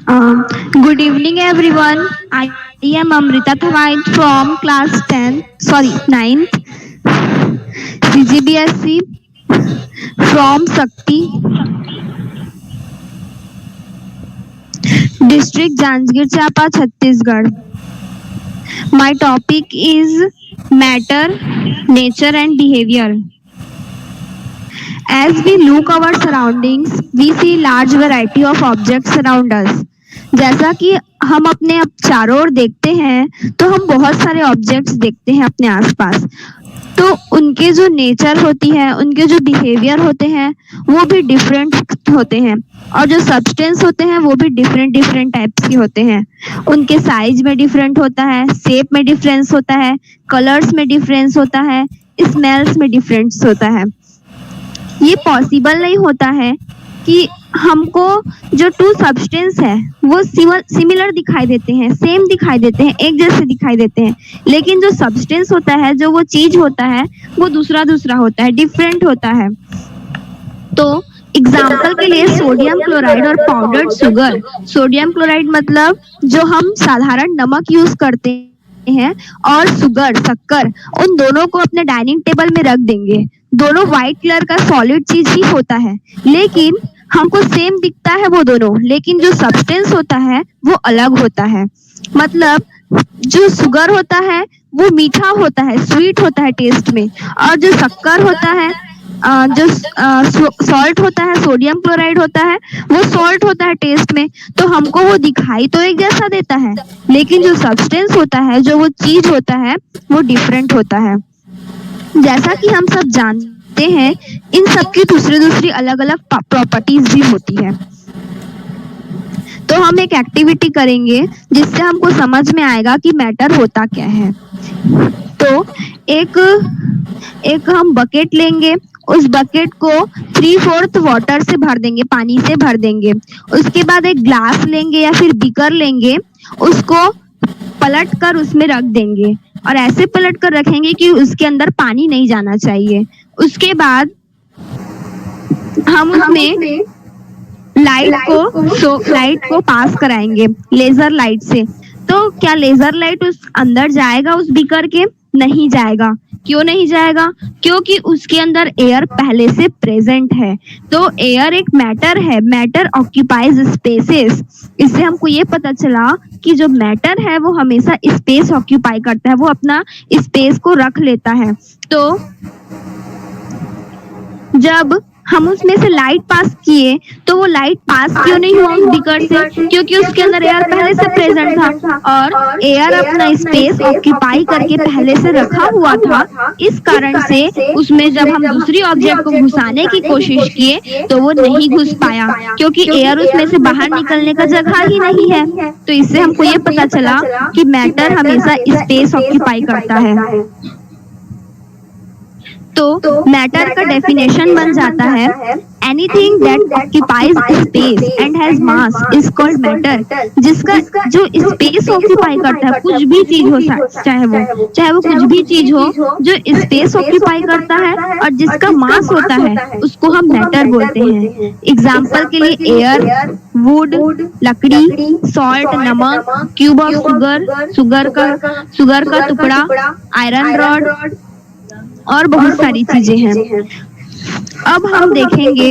Good evening, everyone. I am Amrita Thawait from class 10, sorry, 9th, CGBSC from Sakti, district Janjgir Chapa, Chhattisgarh. My topic is matter, nature, and behavior. As we look our surroundings, we see large variety of objects around us. जैसा कि हम अपने अब चारों ओर देखते हैं तो हम बहुत सारे ऑब्जेक्ट्स देखते हैं अपने आसपास। तो उनके जो नेचर होती है, उनके जो बिहेवियर होते हैं वो भी डिफरेंट होते हैं, और जो सब्सटेंस होते हैं वो भी डिफरेंट डिफरेंट टाइप्स के होते हैं। उनके साइज में डिफरेंट होता है, शेप में डिफरेंस होता है, कलर्स में डिफरेंस होता है, स्मेल्स में डिफरेंस होता है। ये पॉसिबल नहीं होता है कि हमको जो टू सब्सटेंस है वो सिमिलर दिखाई देते हैं, सेम दिखाई देते हैं, एक जैसे दिखाई देते हैं, लेकिन जो सब्सटेंस होता है, जो वो चीज होता है, वो दूसरा दूसरा होता है, डिफरेंट होता है। तो एग्जाम्पल के लिए सोडियम क्लोराइड और पाउडर्ड शुगर। सोडियम क्लोराइड मतलब जो हम साधारण नमक यूज करते हैं, और शुगर शक्कर, उन दोनों को अपने डाइनिंग टेबल में रख देंगे। दोनों व्हाइट कलर का सॉलिड चीज ही होता है, लेकिन हमको सेम दिखता है वो दोनों, लेकिन जो सब्सटेंस होता है वो अलग होता है। मतलब जो शुगर होता है वो मीठा होता है, स्वीट होता है टेस्ट में, और जो शक्कर होता है, जो सॉल्ट होता है, सोडियम क्लोराइड होता है, वो सॉल्ट होता है टेस्ट में। तो हमको वो दिखाई तो एक जैसा देता है, लेकिन जो सब्सटेंस होता है, जो वो चीज होता है, वो डिफरेंट होता है। जैसा कि हम सब जानते हैं, इन सब की दूसरी दूसरी अलग अलग प्रॉपर्टीज भी होती है। तो हम एक एक्टिविटी करेंगे जिससे हमको समझ में आएगा कि मैटर होता क्या है। तो एक हम बकेट लेंगे, उस बकेट को 3/4 वाटर से भर देंगे, पानी से भर देंगे। उसके बाद एक ग्लास लेंगे या फिर बीकर लेंगे, उसको पलट कर उसमें रख देंगे, और ऐसे पलट कर रखेंगे कि उसके अंदर पानी नहीं जाना चाहिए। उसके बाद हम उसमें लाइट को पास कराएंगे लेजर लाइट से। तो क्या लेजर लाइट उस अंदर जाएगा उस बीकर के? नहीं जाएगा। क्यों नहीं जाएगा? क्योंकि उसके अंदर एयर पहले से प्रेजेंट है। तो एयर एक मैटर है, मैटर ऑक्यूपाइज स्पेसेस। इससे हमको ये पता चला कि जो मैटर है वो हमेशा स्पेस ऑक्यूपाई करता है, वो अपना स्पेस को रख लेता है। तो जब हम उसमें से लाइट पास किए तो वो लाइट पास क्यों नहीं हुआ उस बीकर से? क्योंकि उसके अंदर एयर पहले से प्रेजेंट था, और एयर अपना स्पेस ऑक्यूपाई करके पहले से रखा हुआ था। इस कारण से उसमें जब हम दूसरी ऑब्जेक्ट को घुसाने की कोशिश किए तो वो नहीं घुस पाया, क्योंकि एयर उसमें से बाहर निकलने का जगह ही नहीं है। तो इससे हमको ये पता चला कि मैटर हमेशा स्पेस ऑक्यूपाई करता है। तो मैटर का डेफिनेशन बन जाता है, anything that occupies space and has mass is called matter. जिसका जो स्पेस ऑक्यूपाई करता है, कुछ भी चीज हो, चाहे वो कुछ भी चीज हो, जो स्पेस ऑक्यूपाई करता है और जिसका मास होता है, उसको हम मैटर बोलते हैं। एग्जाम्पल के लिए एयर, वुड, लकड़ी, सॉल्ट नमक, क्यूब ऑफ शुगर का टुकड़ा, आयरन रॉड, और बहुत सारी चीजें हैं। अब हम देखेंगे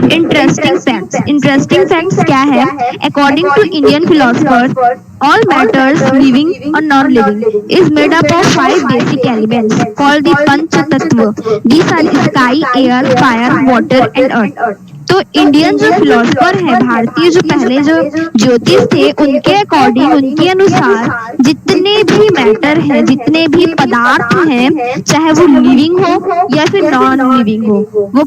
इंटरेस्टिंग फैक्ट्स क्या है? According to Indian philosopher, all matters living or non-living is made up of 5 basic elements called the Panch Tattva. These are sky, air, fire, water and earth. तो इंडियन जो फिलोसफर है, भारतीय जो पहले जो ज्योतिष थे, उनके अकॉर्डिंग, उनके अनुसार जितने भी मैटर है, जितने भी पदार्थ हैं, चाहे वो लिविंग हो या फिर नॉन लिविंग हो, वो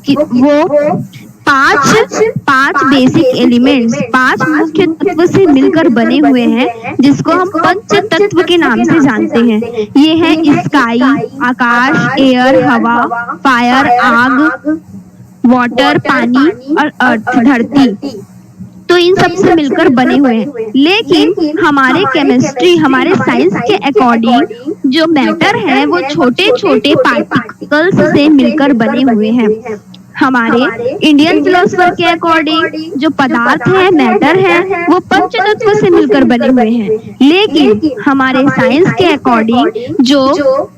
पांच बेसिक एलिमेंट्स, 5 मुख्य तत्व से मिलकर बने हुए हैं, जिसको हम पंच तत्व के नाम से जानते हैं। ये है स्काई आकाश, एयर हवा, फायर आग, वाटर पानी, और अर्थ धरती। तो इन सब से मिलकर बने हुए हैं। लेकिन हमारे केमिस्ट्री, हमारे साइंस के अकॉर्डिंग जो मैटर है वो छोटे छोटे पार्टिकल्स से मिलकर बने हुए हैं। हमारे इंडियन फिलोसफर के अकॉर्डिंग जो पदार्थ है, मैटर है, वो पंच तत्व से मिलकर बने हुए हैं। लेकिन हमारे साइंस के अकॉर्डिंग जो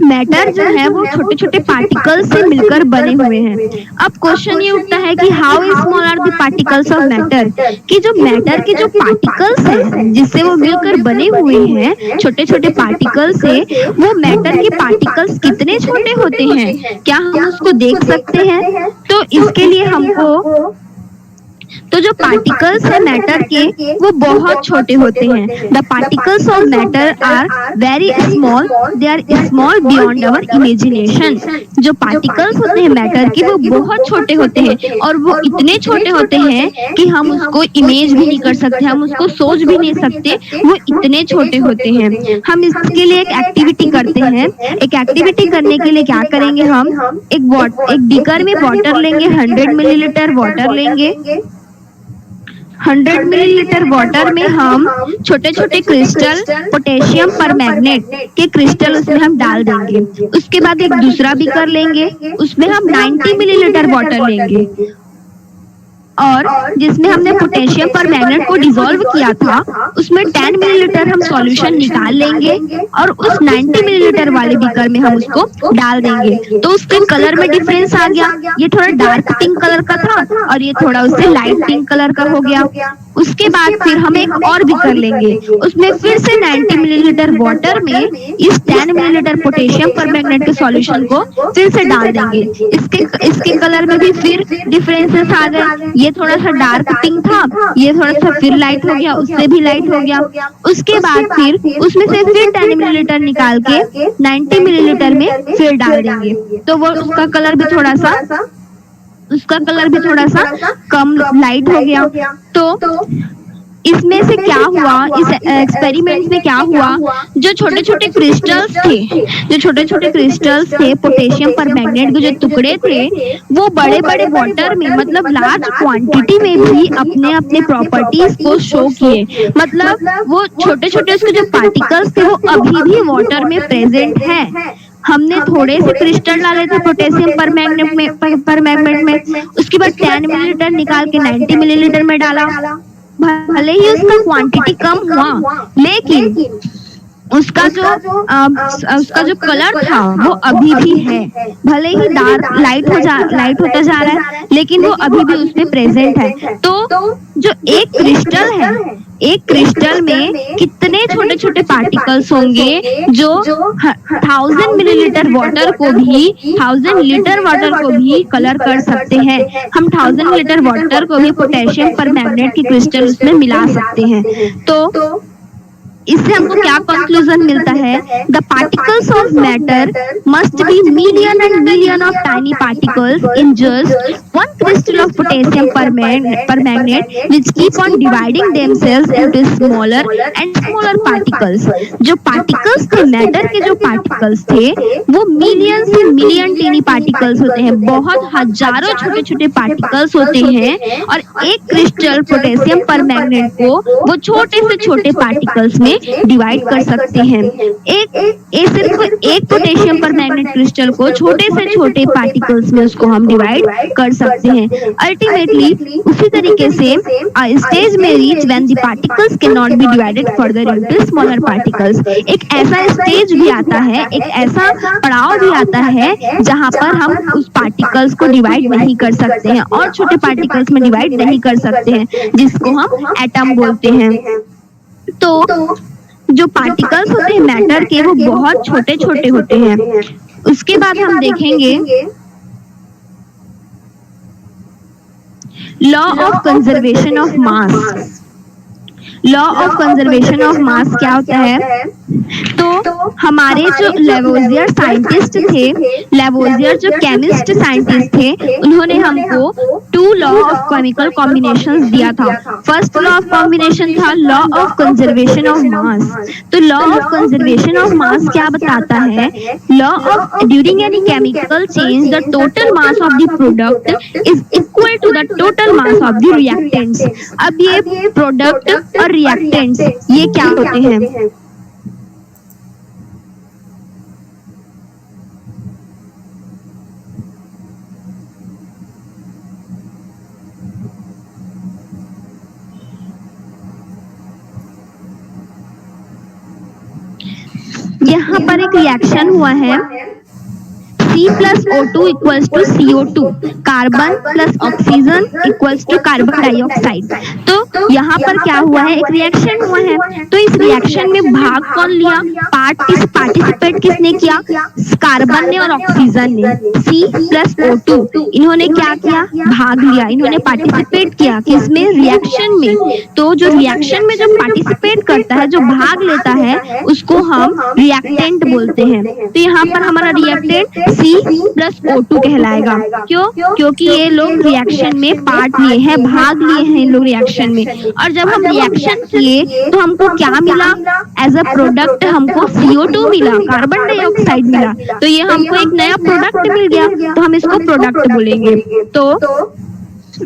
मैटर जो है वो छोटे छोटे पार्टिकल्स से मिलकर बने हुए हैं। अब क्वेश्चन ये उठता है कि how small are the particles of matter, कि जो मैटर के जो पार्टिकल्स हैं जिससे वो मिलकर बने हुए हैं, छोटे छोटे पार्टिकल्स से, वो मैटर के पार्टिकल्स कितने छोटे होते हैं, क्या हम उसको देख सकते हैं? तो इसके लिए हमको तो जो पार्टिकल्स है मैटर के वो बहुत छोटे होते हैं। The particles of matter are very small, they are small beyond our imagination. जो पार्टिकल्स होते हैं मैटर के वो बहुत छोटे होते हैं और वो इतने छोटे होते हैं कि हम उसको इमेज भी नहीं कर सकते, हम उसको सोच भी नहीं सकते, वो इतने छोटे होते हैं। हम इसके लिए एक एक्टिविटी करते हैं। एक एक्टिविटी करने के लिए क्या करेंगे, हम एक बीकर में वाटर लेंगे, 100 मिलीलीटर वाटर लेंगे। 100 मिलीलीटर वाटर में हम छोटे छोटे क्रिस्टल पोटेशियम परमैंगनेट के क्रिस्टल उसमें हम डाल देंगे। उसके बाद एक दूसरा बीकर लेंगे, उसमें हम 90 मिलीलीटर वाटर लेंगे और जिसमें हमने पोटेशियम परमैंगनेट को डिसॉल्व किया था उसमें 10 मिलीलीटर हम सॉल्यूशन निकाल लेंगे और उस 90 मिलीलीटर वाले बीकर में हम उसको डाल देंगे। तो उसके कलर में डिफरेंस आ गया, ये थोड़ा डार्क पिंक कलर का था और ये थोड़ा उससे लाइट पिंक कलर का हो गया। उसके बाद फिर हम एक और बीकर लेंगे, उसमें फिर से 90 मिलीलीटर वाटर में इस 10 मिलीलीटर पोटेशियम परमैंगनेट के सॉल्यूशन को फिर से डाल देंगे। इसके कलर में भी फिर डिफरेंसेस आ गए, ये थोड़ा सा डार्क पिंक था, ये थोड़ा सा फिर लाइट हो गया, उससे भी लाइट हो गया। उसके बाद फिर उसमें से फिर 10 मिलीलीटर निकाल के 90 मिलीलीटर में फिर डाल देंगे, तो वो उसका कलर भी थोड़ा सा कम लाइट हो गया। तो इसमें से क्या हुआ, इस एक्सपेरिमेंट में क्या हुआ, जो छोटे छोटे क्रिस्टल्स थे पोटेशियम परमैंगनेट के जो टुकड़े थे वो बड़े बड़े वाटर में, मतलब लार्ज क्वांटिटी में भी अपने अपने प्रॉपर्टीज को शो किए। मतलब वो छोटे छोटे उसके जो पार्टिकल्स थे वो अभी भी वाटर में प्रेजेंट है। हमने थोड़े से क्रिस्टल डाले थे पोटेशियम परमैंगनेट में, उसके बाद 10 मिलीलीटर निकाल के 90 मिलीलीटर में डाला। भले ही उसका क्वांटिटी कम हुआ लेकिन उसका जो कलर था वो अभी भी है। भले ही डार्क लाइट होता जा रहा है लेकिन वो अभी भी उसमें प्रेजेंट है। तो जो एक क्रिस्टल है, एक क्रिस्टल में कितने छोटे छोटे पार्टिकल्स होंगे जो 1000 मिलीलीटर वाटर को भी 1000 लीटर वाटर को भी कलर कर सकते हैं। हम 1000 लीटर वाटर को भी पोटेशियम परमैंगनेट की क्रिस्टल उसमें मिला सकते हैं। तो इससे हमको क्या कंक्लूजन मिलता है, the particles of matter must be million and million of tiny particles in just one crystal of potassium permanganate which keep on dividing themselves into smaller and smaller particles. जो पार्टिकल्स थे, matter के जो particles थे वो million से million Teni particles होते हैं, बहुत हजारों छोटे छोटे पार्टिकल्स होते हैं और एक क्रिस्टल पोटेशियम परमैंगनेट को वो छोटे से छोटे पार्टिकल्स में डिवाइड कर सकते हैं। सिर्फ एक पोटेशियम परमैंगनेट क्रिस्टल को छोटे से छोटे पार्टिकल्स में उसको हम डिवाइड कर सकते हैं। अल्टीमेटली उसी तरीके से स्टेज में reach when the particles can not be divided further into smaller particles. एक ऐसा स्टेज भी आता है, एक ऐसा पड़ाव भी आता है जहां पर हम उस पार्टिकल्स को डिवाइड नहीं कर सकते हैं और छोटे पार्टिकल्स में डिवाइड नहीं कर सकते हैं, जिसको हम एटम बोलते हैं। तो जो पार्टिकल्स होते हैं मैटर के वो बहुत छोटे छोटे होते हैं। उसके बाद हम देखेंगे law of conservation of mass. Law of conservation of mass क्या होता है तो हमारे जो लेवोजियर साइंटिस्ट थे, लेवोजियर जो केमिस्ट साइंटिस्ट थे, उन्होंने हमको 2 लॉ ऑफ केमिकल कॉम्बिनेशंस दिया था। फर्स्ट लॉ ऑफ कॉम्बिनेशन था law of conservation of mass. तो law of conservation of mass क्या बताता है? Law of during any chemical change the total mass of the product is equal to the total mass of the reactants. अब ये product और reactants ये क्या होते हैं? यहाँ पर एक रिएक्शन हुआ है C plus O2 equals to CO2, carbon plus oxygen equals to carbon dioxide. तो यहाँ पर क्या हुआ है? एक रिएक्शन हुआ है। तो इस रिएक्शन में भाग कौन लिया? पार्टिसिपेट किसने किया? कार्बन ने और ऑक्सीजन ने। C plus O2 इन्होंने क्या किया? भाग लिया, इन्होंने पार्टिसिपेट किया किसमें? रिएक्शन में। तो जो रिएक्शन में जो पार्टिसिपेट करता है, जो भाग लेता है, उसको हम रिएक्टेंट बोलते हैं। तो यहाँ पर हमारा रिएक्टेंट C plus O2 कहलाएगा। क्यों? क्योंकि ये लोग रिएक्शन में पार्ट लिए हैं, भाग लिए हैं लोग रिएक्शन में। और जब हम रिएक्शन किए तो हमको क्या मिला? एज अ प्रोडक्ट हमको CO2 मिला, कार्बन डाइऑक्साइड मिला। तो ये हमको एक नया प्रोडक्ट मिल गया, तो हम इसको प्रोडक्ट बोलेंगे। तो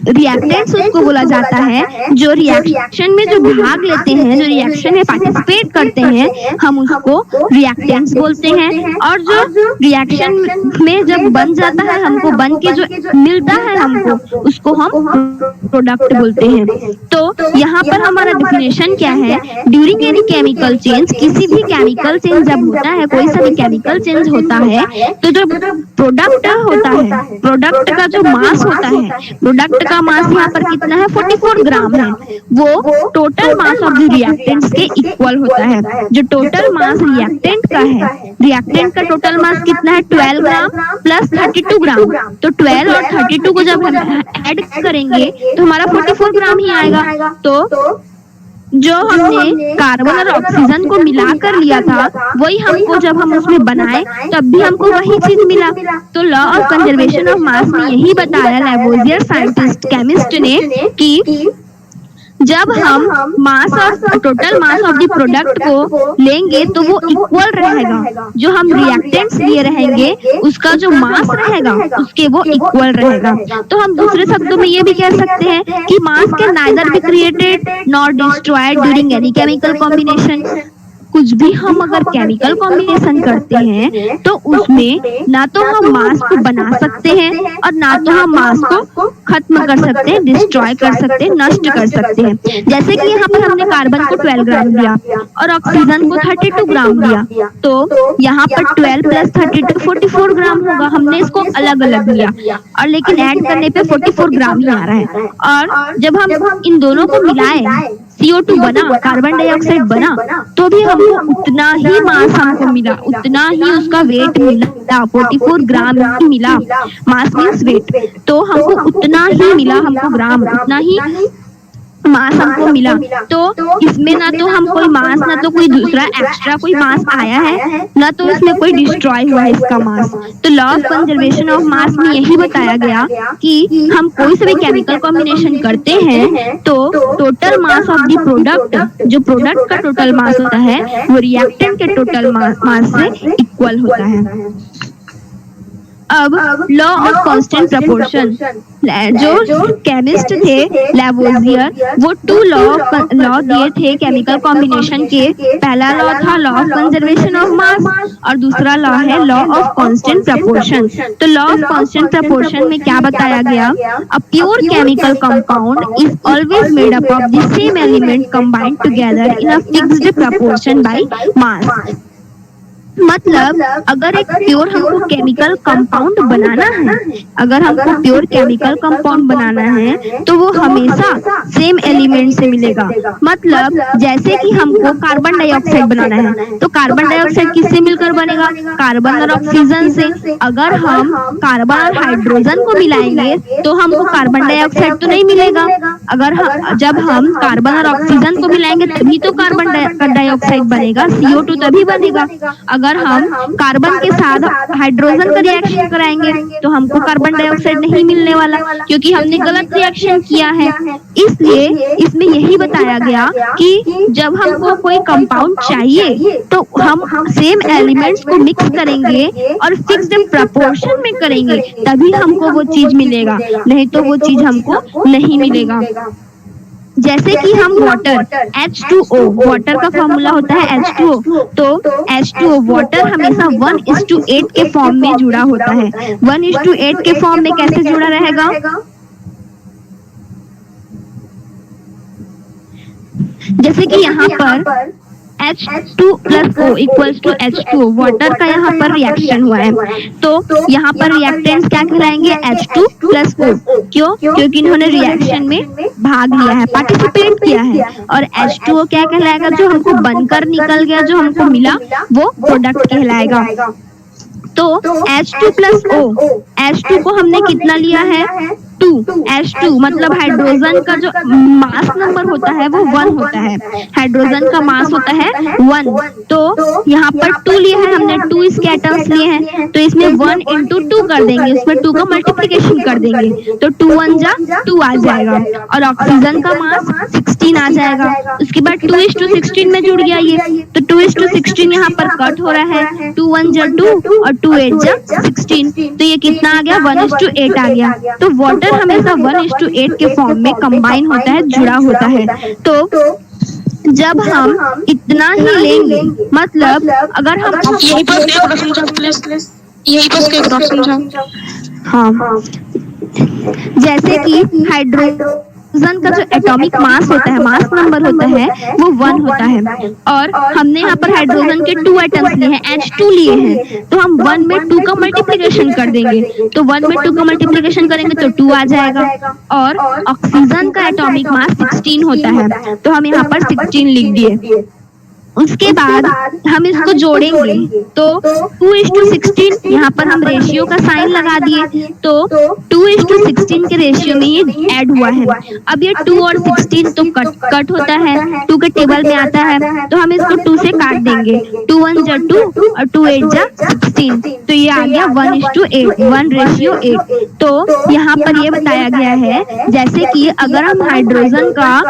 रिएक्टेंट्स उसको बोला जाता है जो रिएक्शन में जो भाग लेते हैं, जो रिएक्शन में पार्टिसिपेट करते हैं, हम उसको रिएक्टेंट्स बोलते हैं। और जो रिएक्शन में जब बन जाता है, हमको बन के जो मिलता है हमको, उसको हम प्रोडक्ट बोलते हैं। तो यहाँ पर हमारा डेफिनेशन क्या है? ड्यूरिंग एनी केमिकल चेंज, किसी भी केमिकल चेंज जब होता है, कोई सा भी केमिकल चेंज होता है, तो जो प्रोडक्ट होता है, प्रोडक्ट का जो मास होता है, प्रोडक्ट का मास यहाँ पर कितना है? 44 ग्राम है। वो total mass of the reactants के इक्वल होता है। जो टोटल मास रिएक्टेंट का है, रिएक्टेंट का टोटल मास कितना है? 12 ग्राम प्लस 32 ग्राम। तो 12 और 32 को जब हम ऐड करेंगे तो हमारा 44 ग्राम ही आएगा। तो जो हमने कार्बन और ऑक्सीजन को मिलाकर लिया था, वही हमको जब हम उसमें बनाए तब भी हमको वही चीज मिला। तो लॉ ऑफ कंजर्वेशन ऑफ मास में यही बताया लेवोजियर साइंटिस्ट केमिस्ट ने कि जब हम मास और total mass of the product को लेंगे तो वो इक्वल रहेगा। जो हम रिएक्टेंट्स लिए रहेंगे उसका जो मास रहेगा उसके वो इक्वल रहेगा। तो हम दूसरे शब्दों में ये भी कह सकते हैं कि मास can neither be created nor destroyed during any chemical combination. कुछ भी हम अगर केमिकल कॉम्बिनेशन करते हैं तो उसमें ना तो हम मास को बना सकते हैं और ना तो हम मास को खत्म कर सकते हैं, डिस्ट्रॉय कर सकते हैं, नष्ट कर सकते हैं। जैसे कि यहाँ पर हमने कार्बन को 12 ग्राम दिया और ऑक्सीजन को 32 ग्राम दिया, तो यहाँ पर 12 प्लस 32 44 ग्राम होगा। हमने इसको अलग अलग लिया और लेकिन ऐड करने पे 44 ग्राम ही आ रहा है। और जब हम इन दोनों को मिलाए, CO2 बना, कार्बन डाइऑक्साइड बना, तो भी हमको उतना ही मास हमको मिला, उतना ही उसका वेट मिला, 44 ग्राम ही मिला। मास मीन्स वेट, तो हमको उतना ही मिला, हमको ग्राम उतना ही मास हमको मिला। तो इसमें ना तो हम कोई मास, ना तो कोई दूसरा एक्स्ट्रा कोई मास आया है, ना तो इसमें कोई डिस्ट्रॉय हुआ है इसका मास। तो लॉ ऑफ कंजर्वेशन ऑफ मास में यही बताया गया कि हम कोई से भी केमिकल कॉम्बिनेशन करते हैं तो total mass of the product, जो प्रोडक्ट का टोटल मास होता है, वो रिएक्टेंट के टोटल मास से इक्वल होता है। अब लॉ ऑफ कांस्टेंट प्रपोर्शन, जो केमिस्ट थे लेवोजियर, वो 2 लॉ दिए थे केमिकल कॉम्बिनेशन के। पहला लॉ था लॉ ऑफ कंजर्वेशन ऑफ मास और दूसरा लॉ है लॉ ऑफ कांस्टेंट प्रपोर्शन। तो लॉ ऑफ कांस्टेंट प्रपोर्शन में क्या बताया गया? A pure chemical compound is always made up of the same element combined together in a fixed proportion by mass. मतलब अगर एक प्योर हमको केमिकल कंपाउंड बनाना है, अगर हमको प्योर केमिकल कंपाउंड बनाना है तो वो हमेशा सेम एलिमेंट से मिलेगा। मतलब जैसे कि हमको कार्बन डाइऑक्साइड बनाना है तो कार्बन डाइऑक्साइड किससे मिलकर बनेगा? कार्बन और ऑक्सीजन से। अगर हम कार्बन और हाइड्रोजन को मिलाएंगे तो हमको कार्बन डाइऑक्साइड तो नहीं मिलेगा। जब हम कार्बन और ऑक्सीजन को मिलाएंगे तभी तो कार्बन डाइऑक्साइड बनेगा, CO2 तभी बनेगा। अगर हम कार्बन के साथ हाइड्रोजन का रिएक्शन कराएंगे तो हमको कार्बन डाइऑक्साइड नहीं मिलने वाला, क्योंकि हमने गलत रिएक्शन किया है। इसलिए इसमें यही बताया गया कि जब हमको कोई कंपाउंड चाहिए तो हम सेम एलिमेंट्स को मिक्स करेंगे और फिक्स्ड प्रोपोर्शन में करेंगे, तभी हमको वो चीज मिलेगा, नहीं तो वो चीज हमको नहीं मिलेगा। जैसे कि हम वाटर H2O, वाटर का फॉर्मूला होता है H2O, तो H2O वाटर हमेशा 1:8 के फॉर्म में जुड़ा होता है। 1:8 के फॉर्म में कैसे जुड़ा रहेगा? जैसे कि यहाँ पर H2 + O = H2O, वाटर का यहाँ पर रिएक्शन हुआ है, तो यहाँ पर रिएक्टेंट्स क्या कहलाएंगे? H2 + O। क्यों? क्योंकि इन्होंने रिएक्शन में भाग लिया है, पार्टिसिपेट किया है। और H2O क्या कहलाएगा? जो हमको बनकर निकल गया, जो हमको मिला वो प्रोडक्ट कहलाएगा। तो H2 + O, H2 को हमने कितना लिया है? 2। H2 मतलब हाइड्रोजन का जो मास नंबर होता है वो 1 होता है, हाइड्रोजन का मास होता है 1, तो यहाँ पर 2 लिए हैं हमने, 2 इसके एटम्स लिए हैं, तो इसमें 1 × 2 कर देंगे, इसमें 2 का मल्टीप्लिकेशन कर देंगे, तो 2 × 1 = 2 आ जाएगा। और ऑक्सीजन का मास 16 आ जाएगा। उसके बाद 2:16 में जुड़ गया ये, तो 2:16 यहाँ पर कट हो रहा है, 2 × 1 = 2 और 2 × 8 = 16, तो ये कितना आ गया? 1:8 आ गया। तो वाटर हमेशा 1:8 के फॉर्म में कंबाइन होता है, जुड़ा होता है। तो जब हम इतना ही लेंगे, मतलब अगर हम यही बस के ग्राफ समझाओ। हाँ, जैसे कि हाइड्रोजन का जो एटॉमिक मास होता है, मास नंबर होता है वो 1 होता है, और हमने यहाँ पर हाइड्रोजन के 2 एटम्स लिए हैं, H2 लिए हैं, तो हम 1 में 2 का मल्टीप्लिकेशन कर देंगे, तो 1 में 2 का मल्टीप्लिकेशन करेंगे तो 2 आ जाएगा। और ऑक्सीजन का एटॉमिक मास 16 होता है, तो हम यहाँ पर 16 लिख दिए। उसके बाद हम इसको जोड़ेंगे तो 2:16, यहाँ पर हम रेशियो का साइन लगा दिए, तो 2:16 के रेशियो में ये ऐड हुआ है। अब ये 2 और 16 तो कट होता है, 2 के टेबल में आता है, तो हम इसको 2 से काट देंगे, 2 × 1 = 2 और 2 × 8 = 16, तो ये आ गया 1:8, 1:8। तो यहाँ पर ये बताया गया है जैसे कि अगर हम हाइड्रोजन का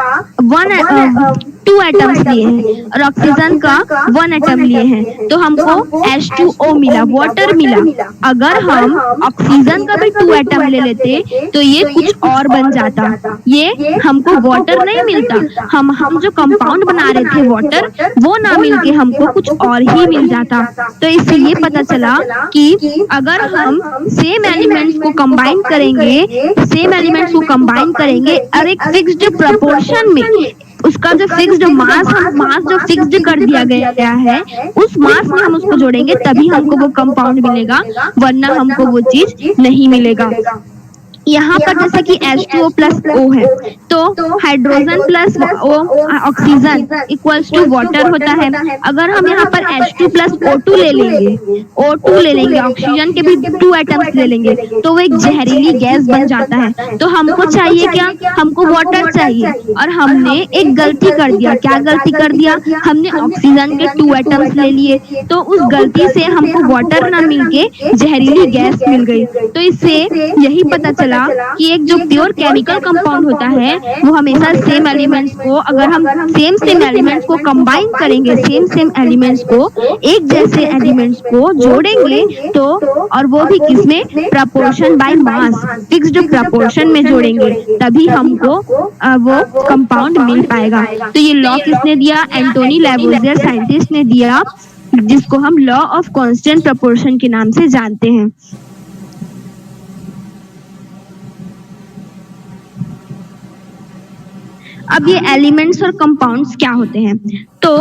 2 एटम्स लिए हैं और ऑक्सीजन का 1 एटम लिए हैं, तो हमको H2O मिला, वाटर मिला। अगर हम ऑक्सीजन का भी 2 एटम ले लेते तो ये कुछ और बन जाता, ये हमको वाटर नहीं मिलता, हम जो कंपाउंड बना रहे थे वाटर, वो ना मिलके हमको कुछ और ही मिल जाता। तो इससे ये पता चला कि अगर हम सेम एलिमेंट्स को कंबाइन करेंगे और एक फिक्स्ड प्रोपोर्शन में, उसका जो फिक्स्ड मास जो फिक्स्ड कर दिया गया है, उस मास में हम उसको जोड़ेंगे तभी हमको वो कंपाउंड मिलेगा, वरना हमको वो चीज नहीं मिलेगा। यहाँ पर जैसे कि H2O + O है, तो हाइड्रोजन + ऑक्सीजन = वाटर होता है। अगर हम यहाँ पर H2 + O2 ले लेंगे, ऑक्सीजन के भी 2 एटम्स ले लेंगे, तो वो एक जहरीली गैस बन जाता है। तो हमको चाहिए क्या? हमको वाटर चाहिए, और हमने एक गलती कर दिया। क्या गलती कर दिया? हमने ऑक्सीजन के 2 एटम्स ले लिए, तो उस गलती से हमको वाटर ना मिलके जहरीली गैस मिल गई। तो इससे यही पता चला कि एक जो प्योर केमिकल कंपाउंड होता है वो हमेशा सेम एलिमेंट्स को, अगर हम सेम एलिमेंट्स को कंबाइन करेंगे, सेम एलिमेंट्स को, एक जैसे एलिमेंट्स को जोड़ेंगे, तो और वो भी किसमें? Proportion by mass, fixed proportion में जोड़ेंगे, तभी हमको वो कंपाउंड मिल पाएगा। तो ये लॉ किसने दिया? एंटोनी लैवोइजियर साइंटिस्ट ने दिया, जिसको हम लॉ ऑफ कांस्टेंट प्रोपोर्शन के नाम से जानते हैं। अब ये एलिमेंट्स और कंपाउंड्स क्या होते हैं? तो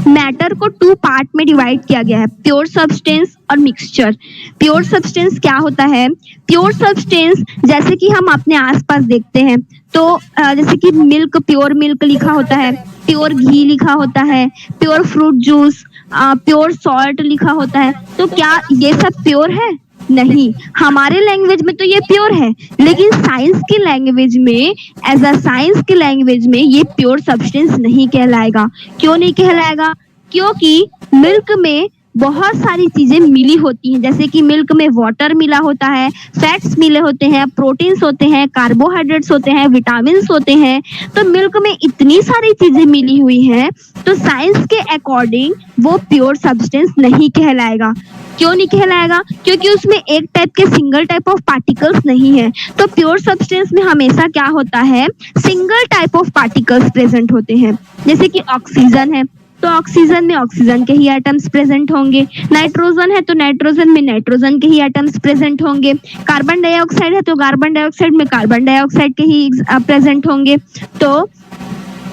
मैटर को 2 पार्ट में डिवाइड किया गया है, प्योर सब्सटेंस और मिक्सचर। प्योर सब्सटेंस क्या होता है? प्योर सब्सटेंस जैसे कि हम अपने आसपास देखते हैं तो जैसे कि मिल्क, प्योर मिल्क लिखा होता है, प्योर घी लिखा होता है, pure fruit juice, pure salt लिखा होता है। तो क्या ये सब प्योर है? नहीं। हमारे लैंग्वेज में तो ये प्योर है, लेकिन साइंस की लैंग्वेज में, एज अ साइंस की लैंग्वेज में ये प्योर सब्सटेंस नहीं कहलाएगा। क्यों नहीं कहलाएगा? क्योंकि मिल्क में बहुत सारी चीजें मिली होती हैं, जैसे कि मिल्क में वाटर मिला होता है, फैट्स मिले होते हैं, प्रोटीन्स होते हैं, कार्बोहाइड्रेट्स होते हैं, विटामिन्स होते हैं। तो मिल्क में इतनी सारी चीजें मिली हुई हैं, तो साइंस के अकॉर्डिंग वो प्योर सब्सटेंस नहीं कहलाएगा। क्यों नहीं कहलाएगा? क्योंकि उसमें एक टाइप के सिंगल टाइप ऑफ पार्टिकल्स नहीं है। तो प्योर सब्सटेंस में हमेशा क्या होता है? Single type of particles present होते हैं। जैसे कि ऑक्सीजन है तो ऑक्सीजन में ऑक्सीजन के ही एटम्स प्रेजेंट होंगे, नाइट्रोजन है तो नाइट्रोजन में नाइट्रोजन के ही एटम्स प्रेजेंट होंगे, कार्बन डाइऑक्साइड है तो कार्बन डाइऑक्साइड में कार्बन डाइऑक्साइड के ही प्रेजेंट होंगे। तो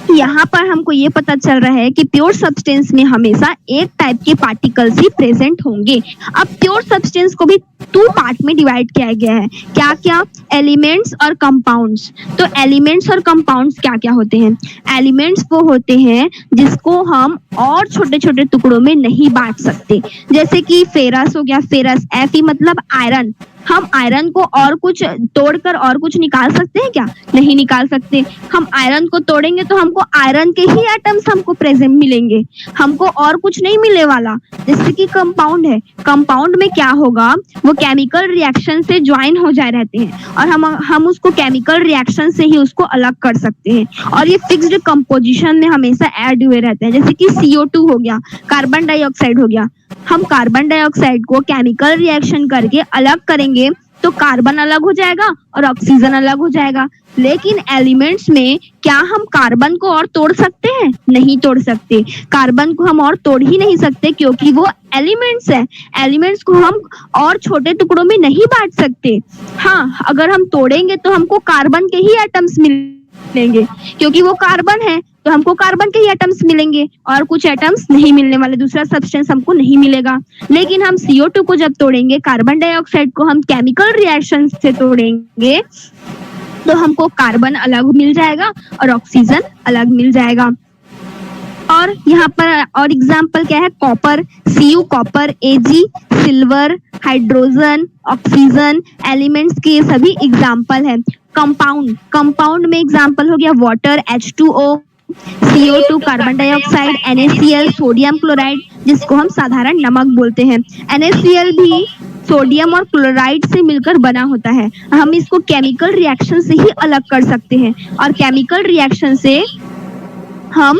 यहाँ पर हमको ये पता चल रहा है कि प्योर सब्सटेंस में हमेशा एक टाइप के पार्टिकल्स ही प्रेजेंट होंगे। अब प्योर सब्सटेंस को भी 2 पार्ट में डिवाइड किया गया है। क्या क्या? एलिमेंट्स और कंपाउंड्स। तो एलिमेंट्स और कंपाउंड्स क्या क्या होते हैं? एलिमेंट्स वो होते हैं जिसको हम और छोटे छोटे टुकड़ों में नहीं बांट सकते। जैसे कि फेरस हो गया, फेरस Fe मतलब आयरन। हम आयरन को और कुछ तोड़कर और कुछ निकाल सकते हैं क्या? नहीं निकाल सकते। हम आयरन को तोड़ेंगे तो हमको आयरन के ही एटम्स हमको प्रेजेंट मिलेंगे, हमको और कुछ नहीं मिलने वाला। जैसे कि कंपाउंड है, कंपाउंड में क्या होगा? वो केमिकल रिएक्शन से ज्वाइन हो जाए रहते हैं और हम उसको केमिकल रिएक्शन से ही उसको अलग कर सकते हैं, और ये फिक्स्ड कंपोजिशन में हमेशा ऐड हुए रहते हैं। जैसे कि CO2 हो गया, कार्बन डाइऑक्साइड हो गया। हम कार्बन डाइऑक्साइड को केमिकल रिएक्शन करके अलग करेंगे तो कार्बन अलग हो जाएगा और ऑक्सीजन अलग हो जाएगा। लेकिन एलिमेंट्स में क्या हम कार्बन को और तोड़ सकते हैं? नहीं तोड़ सकते। कार्बन को हम और तोड़ ही नहीं सकते क्योंकि वो एलिमेंट्स है। एलिमेंट्स को हम और छोटे टुकड़ों में नहीं बांट सकते। हाँ, अगर हम तोड़ेंगे तो हमको कार्बन के ही एटम्स मिलेंगे, क्योंकि वो कार्बन है तो हमको कार्बन के ही एटम्स मिलेंगे और कुछ एटम्स नहीं मिलने वाले, दूसरा सब्सटेंस हमको नहीं मिलेगा। लेकिन हम CO2 को जब तोड़ेंगे, कार्बन डाइऑक्साइड को हम केमिकल रिएक्शन से तोड़ेंगे तो हमको कार्बन अलग मिल जाएगा और ऑक्सीजन अलग मिल जाएगा। और यहाँ पर और एग्जाम्पल क्या है? Copper, Cu copper, Ag silver, hydrogen, oxygen, elements के सभी एग्जाम्पल है। कंपाउंड, कंपाउंड में एग्जाम्पल हो गया water H2O, CO2 carbon dioxide, NaCl sodium chloride जिसको हम साधारण नमक बोलते हैं। NaCl भी सोडियम और क्लोराइड से मिलकर बना होता है। हम इसको केमिकल रिएक्शन से ही अलग कर सकते हैं और केमिकल रिएक्शन से हम